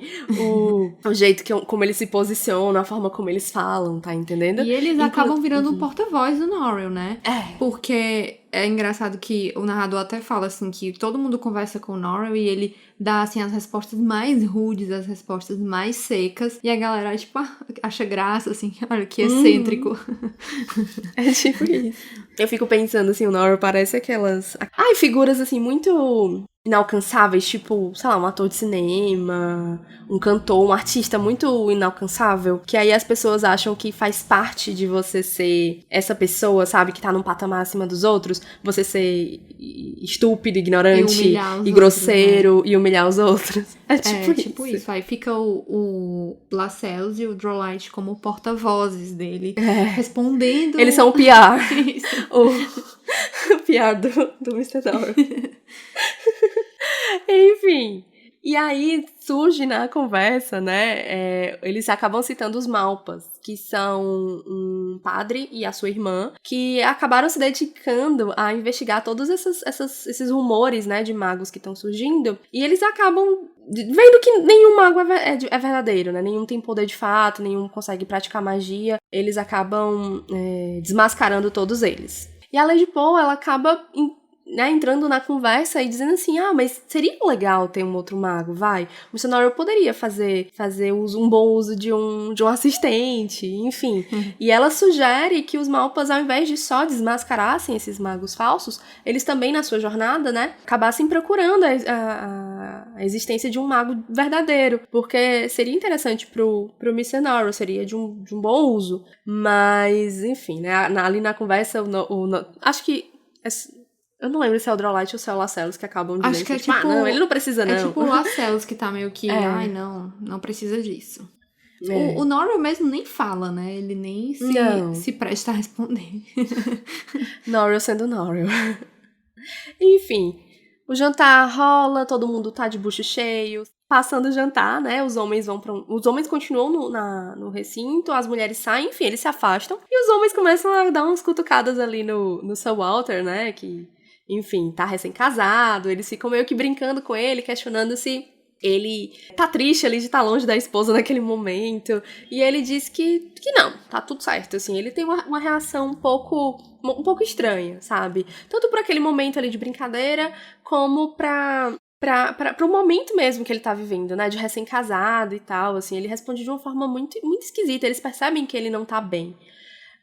O jeito como eles se posicionam, a forma como eles falam, tá entendendo? E eles acabam virando um porta-voz do Norrell, né? Porque... É engraçado que o narrador até fala, assim, que todo mundo conversa com o Norrell e ele dá, assim, as respostas mais rudes, as respostas mais secas. E a galera, tipo, acha graça, assim, olha que excêntrico. É tipo isso. Eu fico pensando, assim, o Norrell parece aquelas... figuras, assim, muito inalcançáveis, tipo, sei lá, um ator de cinema, um cantor, um artista muito inalcançável, que aí as pessoas acham que faz parte de você ser essa pessoa, sabe, que tá num patamar acima dos outros, você ser estúpido, ignorante e grosseiro, outros, né? E humilhar os outros. É tipo isso. Aí fica o Lascelles e o Drolight como porta-vozes dele, respondendo... Eles são o PR. o PR do Mr. Norrell. Enfim, e aí surge na conversa, né, eles acabam citando os Malpas, que são um padre e a sua irmã, que acabaram se dedicando a investigar todos esses rumores, né, de magos que estão surgindo, e eles acabam vendo que nenhum mago é verdadeiro, né, nenhum tem poder de fato, nenhum consegue praticar magia, eles acabam desmascarando todos eles. E a Lady Poe, ela acaba né, entrando na conversa e dizendo assim, mas seria legal ter um outro mago, vai. O Mr. Norrell poderia fazer um bom uso de um assistente, enfim. E ela sugere que os Malpas, ao invés de só desmascarassem esses magos falsos, eles também, na sua jornada, né, acabassem procurando a existência de um mago verdadeiro, porque seria interessante pro Mr. Norrell, seria de um bom uso. Mas, enfim, né, ali na conversa, acho que... Eu não lembro se é o Drolight ou se é o Lascelles que acabam dizendo acho que é tipo, tipo... não, ele não precisa, não. É tipo o Lascelles que tá meio que, não precisa disso. O Norrell mesmo nem fala, né? Ele nem se presta a responder. Norrell sendo Norrell. Enfim, o jantar rola, todo mundo tá de bucho cheio. Passando o jantar, né, os homens continuam no recinto, as mulheres saem, enfim, eles se afastam. E os homens começam a dar umas cutucadas ali no Sir Walter, né, que... Enfim, tá recém-casado, eles ficam meio que brincando com ele, questionando se ele tá triste ali de estar longe da esposa naquele momento. E ele diz que não, tá tudo certo, assim. Ele tem uma reação um pouco estranha, sabe? Tanto por aquele momento ali de brincadeira, como pro momento mesmo que ele tá vivendo, né? De recém-casado e tal, assim. Ele responde de uma forma muito, muito esquisita. Eles percebem que ele não tá bem.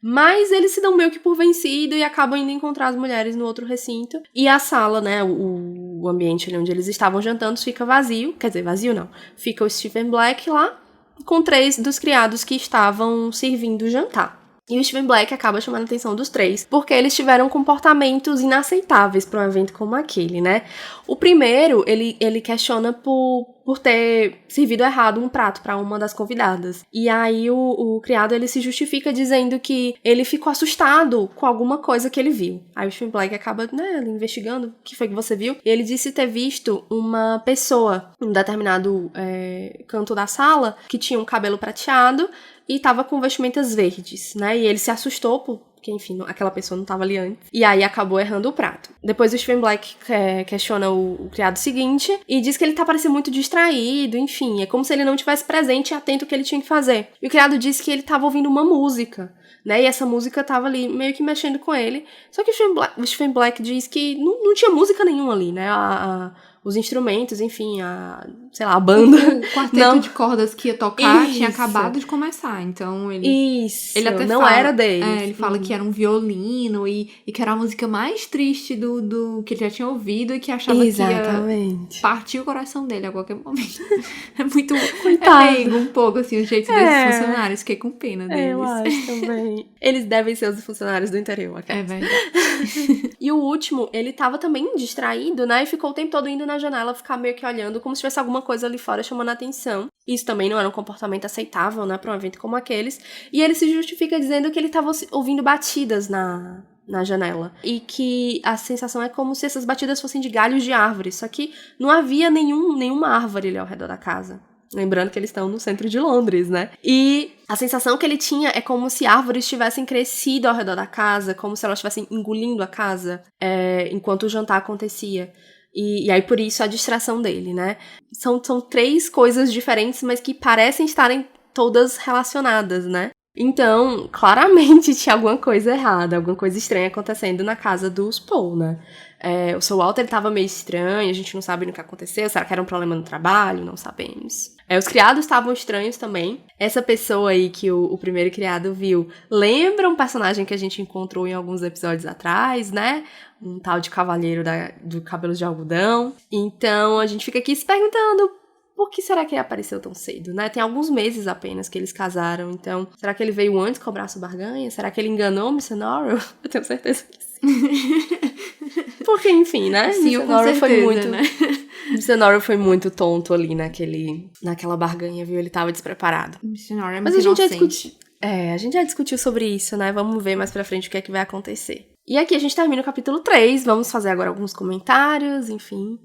Mas eles se dão meio que por vencido e acabam indo encontrar as mulheres no outro recinto. E a sala, né, o ambiente ali onde eles estavam jantando fica vazio. Quer dizer, vazio não. Fica o Stephen Black lá, com 3 dos criados que estavam servindo o jantar. E o Stephen Black acaba chamando a atenção dos 3, porque eles tiveram comportamentos inaceitáveis para um evento como aquele, né? O primeiro, ele questiona por ter servido errado um prato para uma das convidadas. E aí o criado, ele se justifica dizendo que ele ficou assustado com alguma coisa que ele viu. Aí o Stephen Black acaba, né, investigando o que foi que você viu. E ele disse ter visto uma pessoa em um determinado canto da sala que tinha um cabelo prateado e tava com vestimentas verdes, né? E ele se assustou porque, enfim, aquela pessoa não tava ali antes. E aí acabou errando o prato. Depois o Stephen Black questiona o criado seguinte e diz que ele tá parecendo muito distraído, enfim. É como se ele não tivesse presente e atento ao que ele tinha que fazer. E o criado disse que ele tava ouvindo uma música, né? E essa música tava ali meio que mexendo com ele. Só que o Stephen Black diz que não tinha música nenhuma ali, né? Os instrumentos, enfim, a banda. O quarteto de cordas que ia tocar tinha acabado de começar, então ele até não fala, era dele. Ele fala que era um violino e que era a música mais triste do que ele já tinha ouvido e que achava que ia partir o coração dele a qualquer momento. É muito... Coitado. É um pouco, assim, o jeito desses funcionários. Fiquei com pena deles. Eu acho também. Eles devem ser os funcionários do interior. É verdade. E o último, ele tava também distraído, né? E ficou o tempo todo indo na janela, ficar meio que olhando como se tivesse alguma coisa ali fora chamando a atenção. Isso também não era um comportamento aceitável, né? Pra um evento como aqueles. E ele se justifica dizendo que ele tava ouvindo batidas na janela. E que a sensação é como se essas batidas fossem de galhos de árvores. Só que não havia nenhuma árvore ali ao redor da casa. Lembrando que eles estão no centro de Londres, né? E a sensação que ele tinha é como se árvores tivessem crescido ao redor da casa, como se elas estivessem engolindo a casa enquanto o jantar acontecia. E aí, por isso, a distração dele, né? São 3 coisas diferentes, mas que parecem estarem todas relacionadas, né? Então, claramente tinha alguma coisa errada, alguma coisa estranha acontecendo na casa dos Paul, né? O Sir Walter tava meio estranho, a gente não sabe no que aconteceu, será que era um problema no trabalho? Não sabemos. Os criados estavam estranhos também. Essa pessoa aí que o primeiro criado viu lembra um personagem que a gente encontrou em alguns episódios atrás, né? Um tal de cavalheiro do cabelo de algodão. Então a gente fica aqui se perguntando por que será que ele apareceu tão cedo, né? Tem alguns meses apenas que eles casaram, então será que ele veio antes cobrar sua barganha? Será que ele enganou o Mr. Norrell? Eu tenho certeza que sim. Porque, enfim, né? Sim, eu com certeza, né? Mr. Norrell foi muito tonto ali naquela barganha, viu? Ele tava despreparado. Mr. Norrell é Mas muito a gente inocente. a gente já discutiu sobre isso, né? Vamos ver mais pra frente o que é que vai acontecer. E aqui a gente termina o capítulo 3, vamos fazer agora alguns comentários, enfim.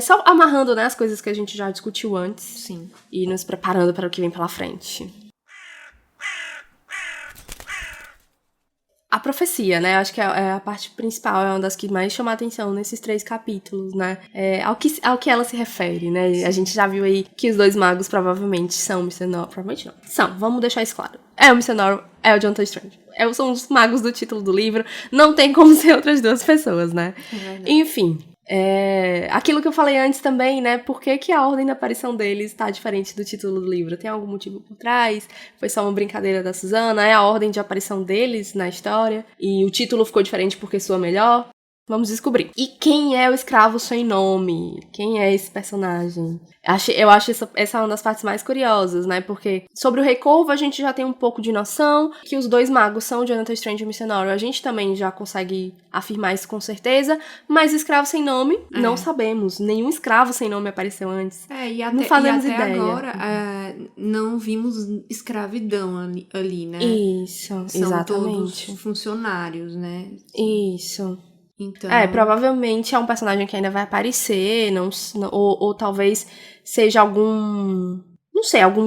Só amarrando, né, as coisas que a gente já discutiu antes. Sim. E nos preparando para o que vem pela frente. a profecia, né? Acho que é a parte principal, é uma das que mais chama a atenção nesses 3 capítulos, né? Ao que ela se refere, né? A gente já viu aí que os 2 magos provavelmente são o Mr. Norrell. Provavelmente não. São, vamos deixar isso claro. É o Mr. Norrell, é o Jonathan Strange. São os magos do título do livro. Não tem como ser outras 2 pessoas, né? Enfim. Aquilo que eu falei antes também, né? Por que a ordem da aparição deles tá diferente do título do livro? Tem algum motivo por trás? Foi só uma brincadeira da Susana? É a ordem de aparição deles na história? E o título ficou diferente porque soa melhor? Vamos descobrir. E quem é o escravo sem nome? Quem é esse personagem? Eu acho essa uma das partes mais curiosas, né? Porque sobre o Rei Corvo a gente já tem um pouco de noção que os 2 magos são Jonathan Strange e Mr. Norrell. A gente também já consegue afirmar isso com certeza. Mas escravo sem nome, não sabemos. Nenhum escravo sem nome apareceu antes. Não fazemos ideia. Agora não vimos escravidão ali, né? Isso, são exatamente. Todos funcionários, né? Isso. Então... provavelmente é um personagem que ainda vai aparecer, ou talvez seja algum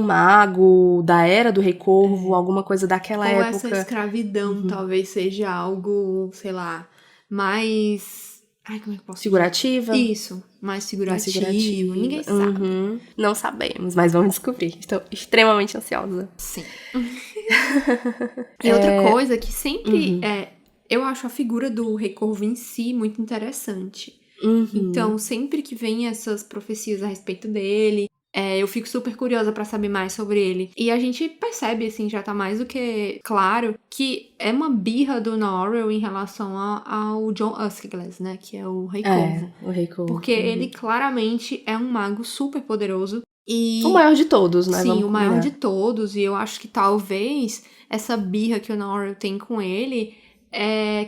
mago da era do Rei Corvo, alguma coisa daquela época. Ou essa escravidão talvez seja algo, sei lá, mais... como é que eu posso figurativa? dizer? Isso, mais figurativo. Ninguém sabe. Não sabemos, mas vamos descobrir. Estou extremamente ansiosa. Sim. E outra coisa que sempre eu acho a figura do Rei Corvo em si muito interessante. Então, sempre que vem essas profecias a respeito dele, eu fico super curiosa pra saber mais sobre ele. E a gente percebe, assim, já tá mais do que claro, que é uma birra do Norrell em relação ao John Uskeglass, né? Que é o Rei Corvo. O Rei Corvo. Porque ele claramente é um mago super poderoso. E... o maior de todos, né? Sim, o maior de todos. E eu acho que talvez essa birra que o Norrell tem com ele...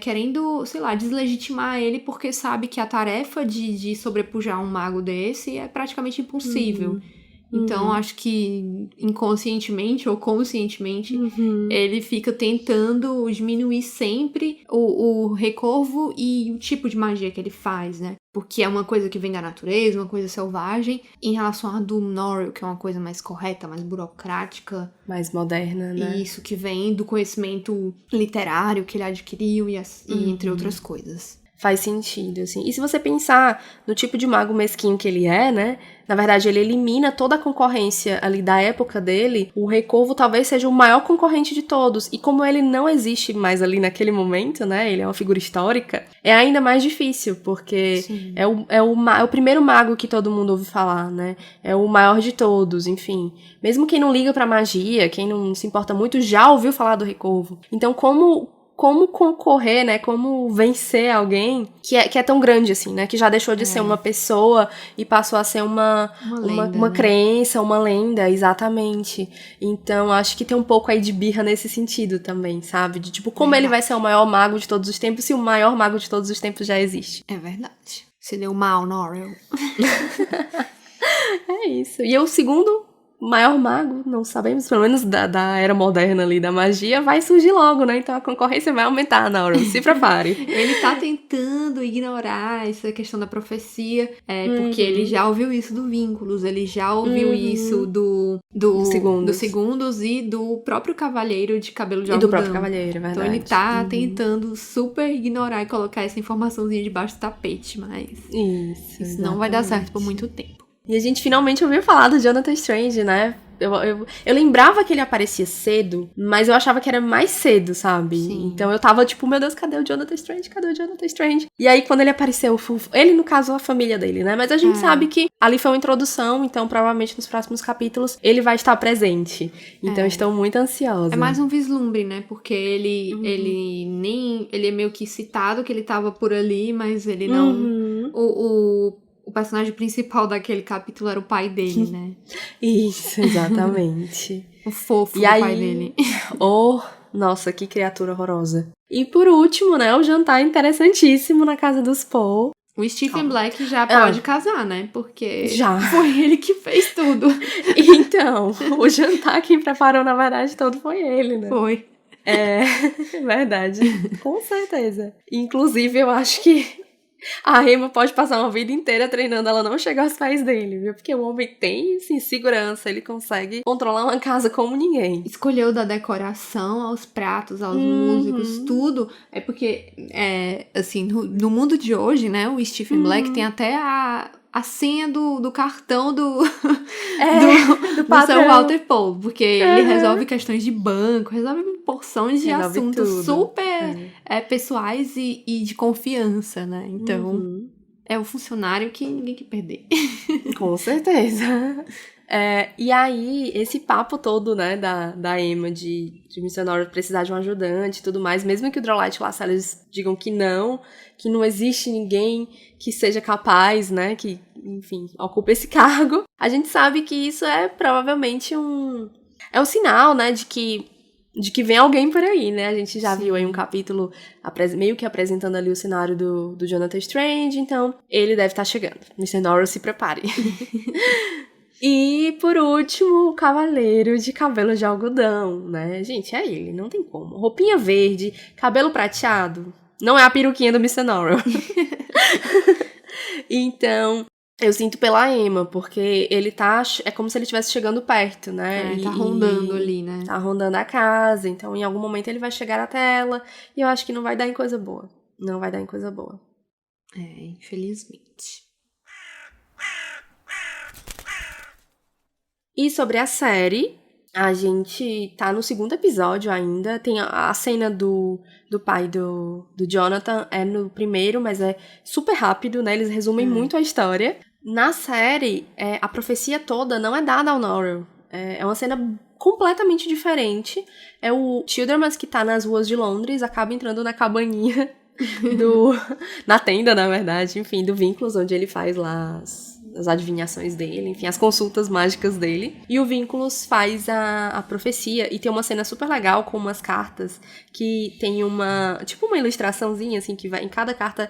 querendo, sei lá, deslegitimar ele porque sabe que a tarefa de sobrepujar um mago desse é praticamente impossível. Então, acho que inconscientemente ou conscientemente, ele fica tentando diminuir sempre o Rei Corvo e o tipo de magia que ele faz, né? Porque é uma coisa que vem da natureza, uma coisa selvagem, em relação a do Norrell, que é uma coisa mais correta, mais burocrática. Mais moderna, né? Isso, que vem do conhecimento literário que ele adquiriu e entre outras coisas. Faz sentido, assim. E se você pensar no tipo de mago mesquinho que ele é, né? Na verdade, ele elimina toda a concorrência ali da época dele. O Rei Corvo talvez seja o maior concorrente de todos. E como ele não existe mais ali naquele momento, né? Ele é uma figura histórica. É ainda mais difícil, porque é o primeiro mago que todo mundo ouve falar, né? É o maior de todos, enfim. Mesmo quem não liga pra magia, quem não se importa muito, já ouviu falar do Rei Corvo. Então, como concorrer, né, como vencer alguém que é tão grande assim, né, que já deixou de ser uma pessoa e passou a ser uma lenda, uma crença, uma lenda, exatamente. Então, acho que tem um pouco aí de birra nesse sentido também, sabe? De tipo, como ele vai ser o maior mago de todos os tempos se o maior mago de todos os tempos já existe. É verdade. Se deu mal, Norrell. É isso. E o segundo maior mago, não sabemos, pelo menos da era moderna ali da magia, vai surgir logo, né? Então a concorrência vai aumentar, Norrell. Se prepare. Ele tá tentando ignorar essa questão da profecia, porque ele já ouviu isso do Vínculos, ele já ouviu isso do Segundos e do próprio Cavaleiro de Cabelo de Algodão. E do próprio Cavaleiro, é verdade. Então ele tá tentando super ignorar e colocar essa informaçãozinha debaixo do tapete, mas isso não vai dar certo por muito tempo. E a gente finalmente ouviu falar do Jonathan Strange, né? Eu lembrava que ele aparecia cedo, mas eu achava que era mais cedo, sabe? Sim. Então eu tava tipo, meu Deus, cadê o Jonathan Strange? Cadê o Jonathan Strange? E aí quando ele apareceu, ele no caso a família dele, né? Mas a gente sabe que ali foi uma introdução, então provavelmente nos próximos capítulos ele vai estar presente. Então estou muito ansiosa. É mais um vislumbre, né? Porque ele é meio que citado que ele tava por ali, mas ele não... O personagem principal daquele capítulo era o pai dele, né? Isso, exatamente. O fofo do pai dele. Nossa, que criatura horrorosa. E por último, né, o jantar interessantíssimo na casa dos Poe. O Stephen Black já pode casar, né? Porque já foi ele que fez tudo. Então, o jantar quem preparou, na verdade, todo foi ele, né? Foi. É, verdade. Com certeza. Inclusive, eu acho que A Emma pode passar uma vida inteira treinando, ela não chega aos pés dele, viu? Porque o homem tem, assim, segurança, ele consegue controlar uma casa como ninguém. Escolheu da decoração aos pratos, aos músicos, Uhum. tudo. É porque, assim, no mundo de hoje, né, o Stephen Black tem até a senha do cartão do Do do Sir patrão. Walter Poe, porque ele resolve questões de banco, resolve porções de Resolve assuntos tudo. super pessoais e de confiança, né? Então, Uhum. é o funcionário que ninguém quer perder. Com certeza. E aí, esse papo todo, né, da Emma de Mr. Norrell precisar de um ajudante e tudo mais, mesmo que o Drolight e o Lascelles digam que não existe ninguém que seja capaz, né, que, enfim, ocupe esse cargo, a gente sabe que isso é provavelmente um sinal, né, de que vem alguém por aí, né? A gente já viu aí um capítulo meio que apresentando ali o cenário do Jonathan Strange, então ele deve estar chegando. Mr. Norrell, se prepare. E, por último, o cavaleiro de cabelo de algodão, né? Gente, é ele, não tem como. Roupinha verde, cabelo prateado. Não é a peruquinha do Mr. Norrell. Então, eu sinto pela Emma, porque ele tá... É como se ele estivesse chegando perto, né? Tá rondando ali, né? Tá rondando a casa, então em algum momento ele vai chegar até ela. E eu acho que não vai dar em coisa boa. Não vai dar em coisa boa. Infelizmente. E sobre a série, a gente tá no segundo episódio ainda. Tem a cena do pai do Jonathan, é no primeiro, mas é super rápido, né? Eles resumem muito a história. Na série, a profecia toda não é dada ao Norrell. É uma cena completamente diferente. É o Childermas que tá nas ruas de Londres, acaba entrando na cabaninha na tenda, na verdade, enfim, do Vínculos, onde ele faz lá as adivinhações dele, enfim, as consultas mágicas dele. E o Vínculos faz a profecia, e tem uma cena super legal com umas cartas que tem tipo uma ilustraçãozinha, assim, que vai em cada carta,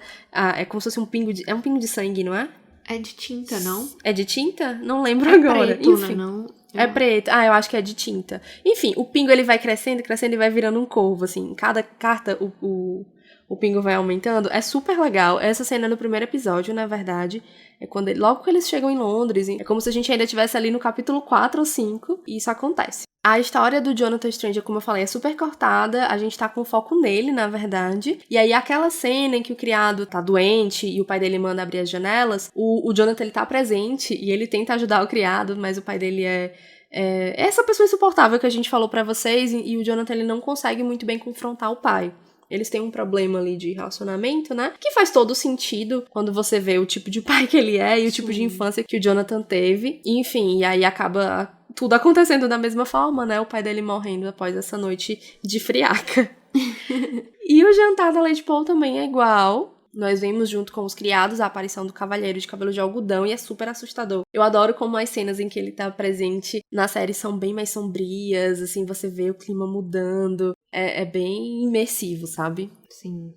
é como se fosse um pingo de sangue, não é? É de tinta, não? É de tinta? Não lembro agora. Preto, enfim. não? É preto. Eu acho que é de tinta. Enfim, o pingo ele vai crescendo e vai virando um corvo, assim. Em cada carta o pingo vai aumentando. É super legal. Essa cena no primeiro episódio, na verdade, é quando logo que eles chegam em Londres, é como se a gente ainda estivesse ali no capítulo 4 ou 5, e isso acontece. A história do Jonathan Strange, como eu falei, é super cortada, a gente tá com foco nele, na verdade. E aí aquela cena em que o criado tá doente e o pai dele manda abrir as janelas, o Jonathan ele tá presente e ele tenta ajudar o criado, mas o pai dele é essa pessoa insuportável que a gente falou pra vocês, e o Jonathan ele não consegue muito bem confrontar o pai. Eles têm um problema ali de relacionamento, né? Que faz todo sentido quando você vê o tipo de pai que ele é e o tipo de infância que o Jonathan teve. Enfim, e aí acaba tudo acontecendo da mesma forma, né? O pai dele morrendo após essa noite de friaca. E o jantar da Lady Paul também é igual. Nós vemos junto com os criados a aparição do Cavalheiro de Cabelo de Algodão e é super assustador. Eu adoro como as cenas em que ele tá presente na série são bem mais sombrias, assim, você vê o clima mudando. É bem imersivo, sabe? Sim.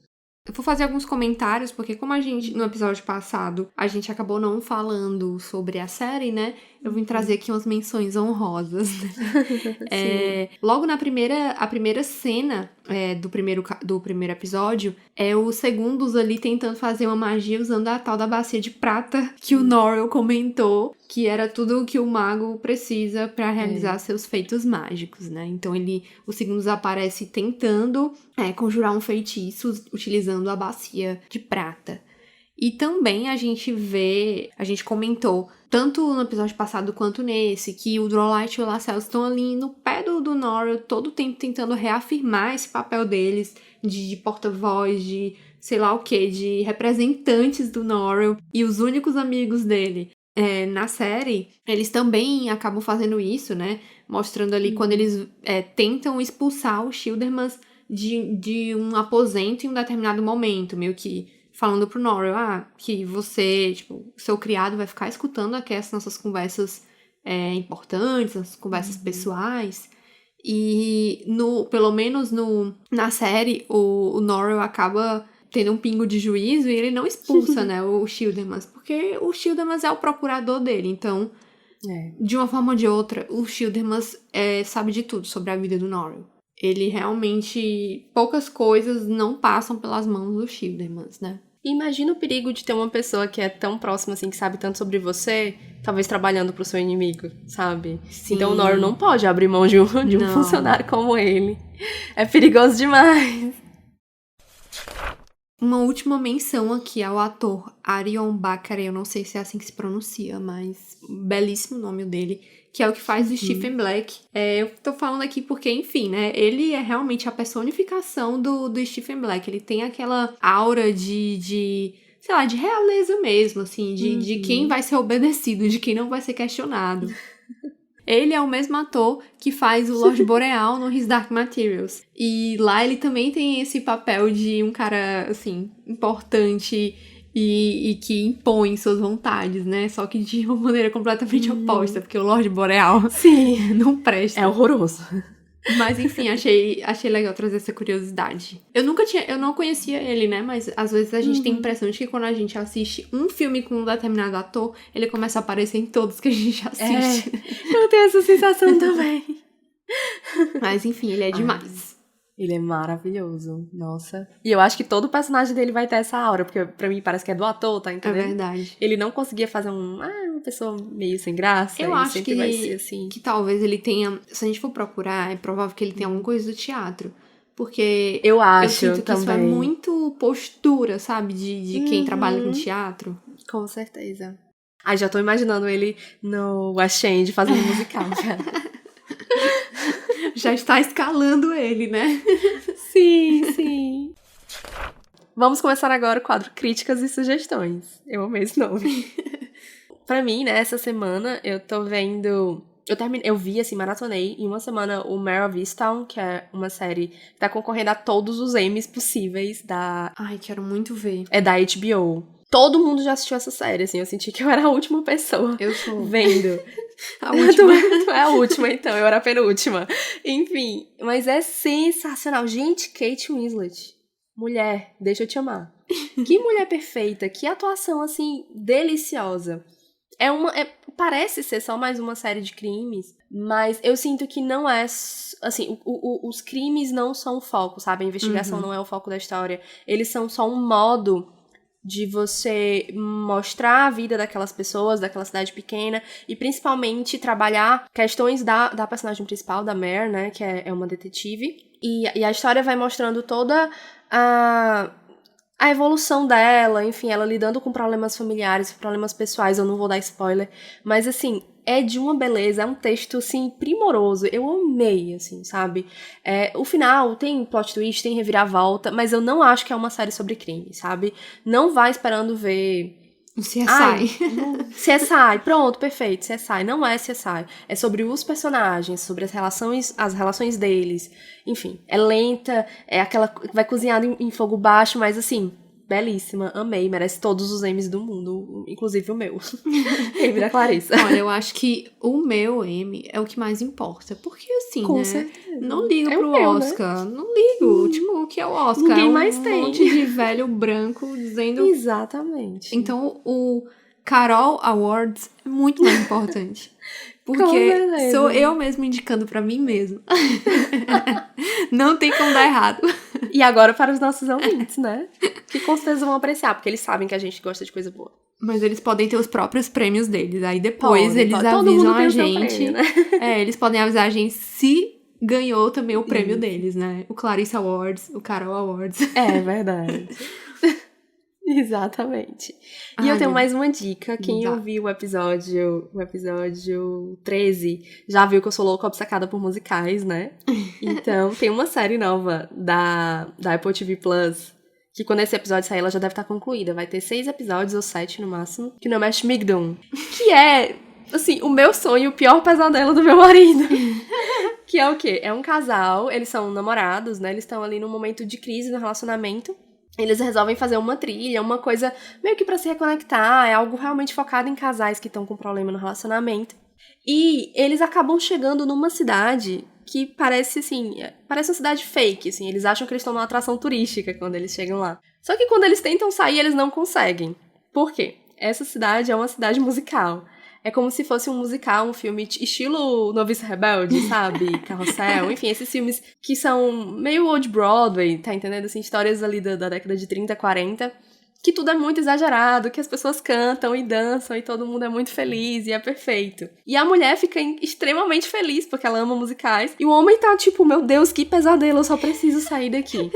Eu vou fazer alguns comentários, porque como no episódio passado, a gente acabou não falando sobre a série, né? Eu vim trazer aqui umas menções honrosas, né? Logo a primeira cena do primeiro episódio é os segundos ali tentando fazer uma magia usando a tal da bacia de prata que o Norrell comentou que era tudo o que o mago precisa pra realizar seus feitos mágicos, né? Então os segundos aparece tentando conjurar um feitiço utilizando a bacia de prata. E também a gente comentou, tanto no episódio passado quanto nesse, que o Drolight e o Lascelles estão ali no pé do Norrell todo o tempo tentando reafirmar esse papel deles de porta-voz, de sei lá o que, de representantes do Norrell e os únicos amigos dele. Na série, eles também acabam fazendo isso, né? Mostrando ali quando eles tentam expulsar os Childermans de um aposento em um determinado momento, meio que falando pro Norrell, que você, tipo, seu criado vai ficar escutando aqui essas nossas conversas importantes, nossas conversas pessoais. E pelo menos na série, o Norrell acaba tendo um pingo de juízo e ele não expulsa, né, o Childermas, porque o Childermas é o procurador dele, então, de uma forma ou de outra, o Childermas sabe de tudo sobre a vida do Norrell. Ele realmente, poucas coisas não passam pelas mãos do Childermas, né? E imagina o perigo de ter uma pessoa que é tão próxima, assim, que sabe tanto sobre você, talvez trabalhando pro seu inimigo, sabe? Sim. Então o Noro não pode abrir mão de um Não. funcionário como ele. É perigoso demais. Uma última menção aqui ao ator Arion Bakare, eu não sei se é assim que se pronuncia, mas belíssimo nome dele, que é o que faz o Stephen Black. Eu tô falando aqui porque, enfim, né, ele é realmente a personificação do Stephen Black. Ele tem aquela aura de sei lá, de realeza mesmo, assim, de quem vai ser obedecido, de quem não vai ser questionado. Ele é o mesmo ator que faz o Lorde Boreal no His Dark Materials. E lá ele também tem esse papel de um cara, assim, importante e que impõe suas vontades, né? Só que de uma maneira completamente oposta, porque o Lorde Boreal Sim, não presta. é horroroso. Mas enfim, achei legal trazer essa curiosidade. Eu não conhecia ele, né? Mas às vezes a gente tem a impressão de que quando a gente assiste um filme com um determinado ator, ele começa a aparecer em todos que a gente assiste. Eu tenho essa sensação também. Mas enfim, ele é demais. Ele é maravilhoso, nossa. E eu acho que todo personagem dele vai ter essa aura, porque pra mim parece que é do ator, tá entendendo? É verdade. Ele não conseguia fazer uma pessoa meio sem graça. Eu ele acho sempre vai ser assim. que talvez ele tenha, se a gente for procurar, é provável que ele tenha alguma coisa do teatro. Porque eu sinto que também. isso é muito postura, sabe? De quem trabalha com teatro. Com certeza. Ai, já tô imaginando ele no West End fazendo musical, já. Já está escalando ele, né? Sim. Vamos começar agora o quadro Críticas e Sugestões. Eu amei esse nome. Pra mim, né, essa semana eu tô vendo... Eu vi, assim, maratonei em uma semana o Mare of Easttown, que é uma série que tá concorrendo a todos os Emmys possíveis da... Ai, quero muito ver. É da HBO. Todo mundo já assistiu essa série, assim, eu senti que eu era a última pessoa Eu sou vendo. a última. Tu é a última, então, eu era a penúltima. Enfim, mas é sensacional. Gente, Kate Winslet, mulher, deixa eu te amar. Que mulher perfeita, que atuação, assim, deliciosa. Parece ser só mais uma série de crimes, mas eu sinto que não é, assim, os crimes não são o foco, sabe? A investigação não é o foco da história. Eles são só um modo de você mostrar a vida daquelas pessoas, daquela cidade pequena, e principalmente trabalhar questões da personagem principal, da Mare, né, que é uma detetive, e a história vai mostrando toda a evolução dela, enfim, ela lidando com problemas familiares, problemas pessoais, eu não vou dar spoiler, mas assim, é de uma beleza, é um texto, assim, primoroso, eu amei, assim, sabe? O final tem plot twist, tem reviravolta, mas eu não acho que é uma série sobre crime, sabe? Não vai esperando ver... CSI. CSI, pronto, perfeito, CSI. Não é CSI. É sobre os personagens, sobre as relações deles. Enfim, é lenta, é aquela... Vai cozinhada em fogo baixo, mas assim, belíssima, amei, merece todos os Emmys do mundo, inclusive o meu. Emmy da Clarissa. Olha, eu acho que o meu Emmy é o que mais importa, porque assim, Com né? certeza. Não ligo pro meu, Oscar, né? Não ligo, tipo, o que é o Oscar? Ninguém é mais tem. monte de velho branco dizendo... Exatamente. Então, o Carol Awards é muito mais importante. Porque sou eu mesmo indicando pra mim mesmo. Não tem como dar errado. E agora para os nossos ouvintes, né? Que com certeza vão apreciar, porque eles sabem que a gente gosta de coisa boa. Mas eles podem ter os próprios prêmios deles. Aí depois eles Todo avisam mundo tem a o seu gente. prêmio, né? Eles podem avisar a gente se ganhou também o prêmio deles, né? O Clarissa Awards, o Carol Awards. É verdade. Exatamente. E eu tenho mais uma dica. Quem ouviu o episódio 13 já viu que eu sou louca obcecada por musicais, né? Então, tem uma série nova da Apple TV Plus, que quando esse episódio sair, ela já deve estar concluída. Vai ter 6 episódios, ou 7 no máximo, que o nome é Schmigdon, que é, assim, o meu sonho, o pior pesadelo do meu marido. Que é o quê? É um casal, eles são namorados, né? Eles estão ali num momento de crise no relacionamento. Eles resolvem fazer uma trilha, uma coisa meio que pra se reconectar, é algo realmente focado em casais que estão com problema no relacionamento. E eles acabam chegando numa cidade que parece, assim, parece uma cidade fake, assim, eles acham que eles estão numa atração turística quando eles chegam lá. Só que quando eles tentam sair, eles não conseguem. Por quê? Essa cidade é uma cidade musical. É como se fosse um musical, um filme estilo Noviça Rebelde, sabe? Carrossel, enfim, esses filmes que são meio Old Broadway, tá entendendo? Assim, histórias ali da década de 30, 40, que tudo é muito exagerado, que as pessoas cantam e dançam e todo mundo é muito feliz e é perfeito. E a mulher fica extremamente feliz porque ela ama musicais. E o homem tá tipo, meu Deus, que pesadelo, eu só preciso sair daqui.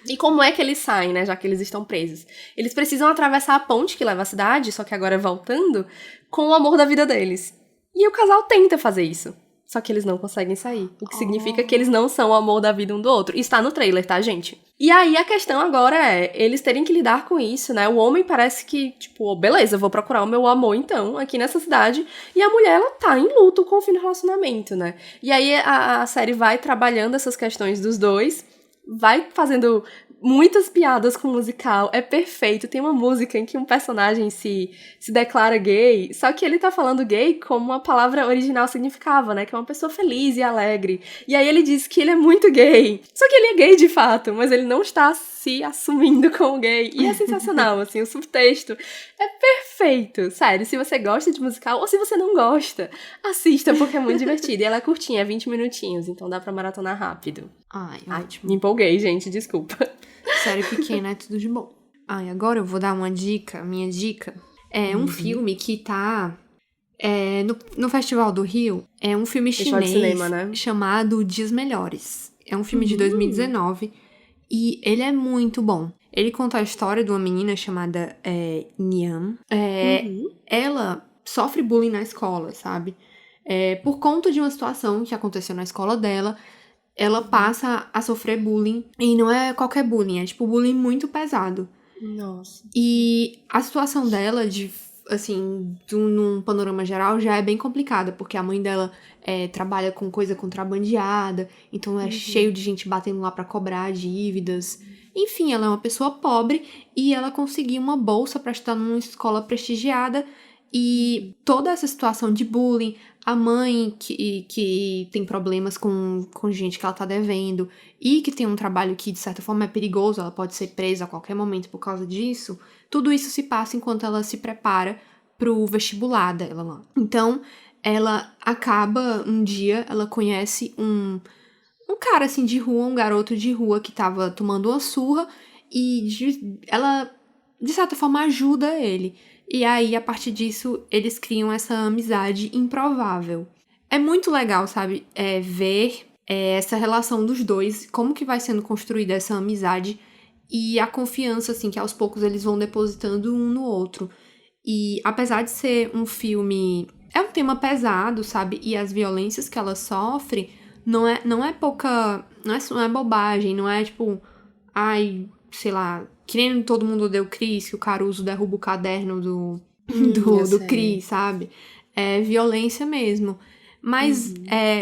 E como é que eles saem, né, já que eles estão presos? Eles precisam atravessar a ponte que leva à cidade, só que agora voltando, com o amor da vida deles. E o casal tenta fazer isso. Só que eles não conseguem sair. O que significa que eles não são o amor da vida um do outro. Isso tá no trailer, tá, gente? E aí a questão agora é, eles terem que lidar com isso, né? O homem parece que, tipo, beleza, vou procurar o meu amor então, aqui nessa cidade. E a mulher, ela tá em luto com o fim do relacionamento, né? E aí a série vai trabalhando essas questões dos dois, vai fazendo muitas piadas com o musical, é perfeito. Tem uma música em que um personagem se declara gay, só que ele tá falando gay como a palavra original significava, né? Que é uma pessoa feliz e alegre. E aí ele diz que ele é muito gay. Só que ele é gay de fato, mas ele não está se assumindo como gay. E é sensacional, assim, o subtexto é perfeito. Sério, se você gosta de musical ou se você não gosta, assista porque é muito divertido. E ela é curtinha, é 20 minutinhos, então dá pra maratonar rápido. Ai, ótimo. Me empolguei, gente, desculpa. Série pequena é tudo de bom. Ai, agora eu vou dar uma dica. Minha dica é um filme que tá no Festival do Rio. É um filme Festival de chinês cinema, né? chamado Dias Melhores. É um filme de 2019 e ele é muito bom. Ele conta a história de uma menina chamada Niam. Ela sofre bullying na escola, sabe? Por conta de uma situação que aconteceu na escola dela, ela passa a sofrer bullying. E não é qualquer bullying, é tipo bullying muito pesado. Nossa. E a situação dela, num panorama geral, já é bem complicada, porque a mãe dela trabalha com coisa contrabandeada, então é cheio de gente batendo lá pra cobrar dívidas. Enfim, ela é uma pessoa pobre e ela conseguiu uma bolsa pra estudar numa escola prestigiada. E toda essa situação de bullying, a mãe que tem problemas com gente que ela tá devendo e que tem um trabalho que, de certa forma, é perigoso, ela pode ser presa a qualquer momento por causa disso, tudo isso se passa enquanto ela se prepara pro vestibular dela lá. Então, ela acaba, um dia, ela conhece um cara, assim, de rua, um garoto de rua que tava tomando uma surra e ela, de certa forma, ajuda ele. E aí, a partir disso, eles criam essa amizade improvável. É muito legal, sabe, ver essa relação dos dois, como que vai sendo construída essa amizade e a confiança, assim, que aos poucos eles vão depositando um no outro. E apesar de ser um filme... É um tema pesado, sabe? E as violências que ela sofre não é pouca... Não é bobagem, não é tipo... Ai, sei lá... Que nem Todo Mundo Odeia o Chris, que o Caruso derruba o caderno do Chris, sabe? É violência mesmo. Mas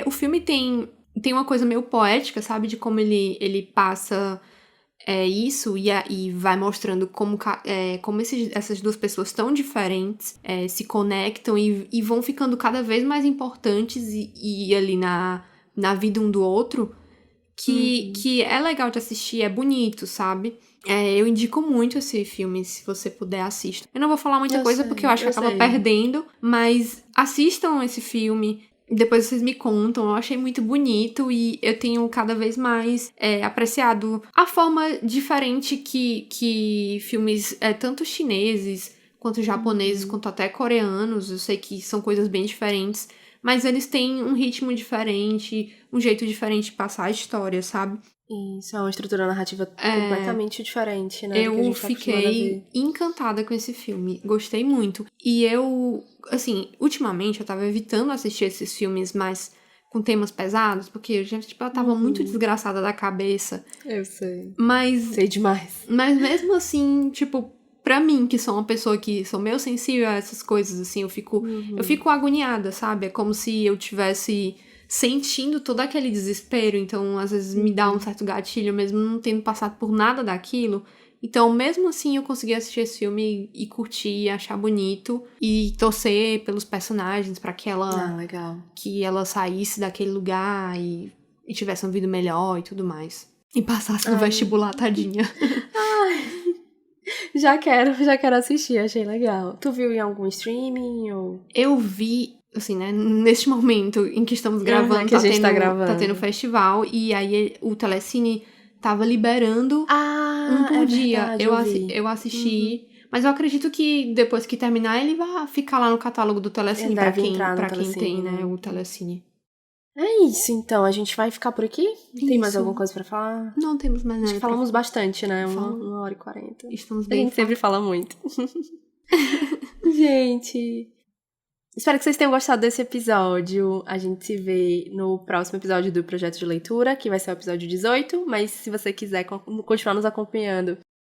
o filme tem uma coisa meio poética, sabe? De como ele passa isso e vai mostrando como essas duas pessoas tão diferentes se conectam e vão ficando cada vez mais importantes e ali na vida um do outro, que é legal de assistir, é bonito, sabe? Eu indico muito esse filme, se você puder, assista. Eu não vou falar muita coisa porque eu acho que acaba perdendo, mas assistam esse filme, depois vocês me contam. Eu achei muito bonito e eu tenho cada vez mais apreciado a forma diferente que filmes, tanto chineses quanto japoneses, quanto até coreanos, eu sei que são coisas bem diferentes, mas eles têm um ritmo diferente, um jeito diferente de passar a história, sabe? Isso, é uma estrutura narrativa completamente diferente, né? Eu fiquei encantada com esse filme, gostei muito. E eu, assim, ultimamente eu tava evitando assistir esses filmes mais com temas pesados, porque eu tava muito desgraçada da cabeça. Eu sei. Sei demais. Mas mesmo assim, tipo, pra mim, que sou uma pessoa que sou meio sensível a essas coisas, assim, eu fico agoniada, sabe? É como se eu tivesse sentindo todo aquele desespero, então às vezes me dá um certo gatilho, mesmo não tendo passado por nada daquilo. Então, mesmo assim, eu consegui assistir esse filme e curtir, achar bonito e torcer pelos personagens pra que ela saísse daquele lugar e tivesse uma vida melhor e tudo mais. E passasse no vestibular, tadinha. Já quero assistir, achei legal. Tu viu em algum streaming ou... Eu vi, assim, né, neste momento em que estamos gravando, que a gente tá gravando. Tá tendo festival, e aí o Telecine tava liberando um por dia. Verdade, Eu assisti. Mas eu acredito que depois que terminar, ele vai ficar lá no catálogo do Telecine, Ele pra deve quem, entrar no pra quem Telecine, tem, né, né? o Telecine. É isso, então. A gente vai ficar por aqui? Tem mais Isso. alguma coisa pra falar? Não temos mais nada. Acho que falamos pra bastante, né? Falamos. 1h40. Estamos A bem. gente sempre fala muito. Gente, espero que vocês tenham gostado desse episódio. A gente se vê no próximo episódio do Projeto de Leitura, que vai ser o episódio 18. Mas se você quiser continuar nos acompanhando,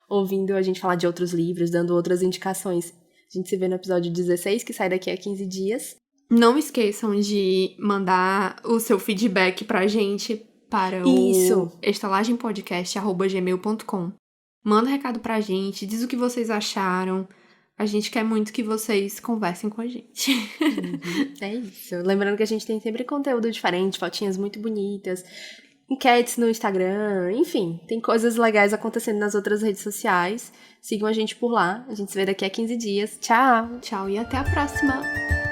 ouvindo a gente falar de outros livros, dando outras indicações, a gente se vê no episódio 16, que sai daqui a 15 dias. Não esqueçam de mandar o seu feedback pra gente para Isso. o estalagempodcast@gmail.com. Manda um recado pra gente, diz o que vocês acharam. A gente quer muito que vocês conversem com a gente. É isso. Lembrando que a gente tem sempre conteúdo diferente, fotinhas muito bonitas, enquetes no Instagram, enfim, tem coisas legais acontecendo nas outras redes sociais. Sigam a gente por lá. A gente se vê daqui a 15 dias. Tchau! Tchau e até a próxima!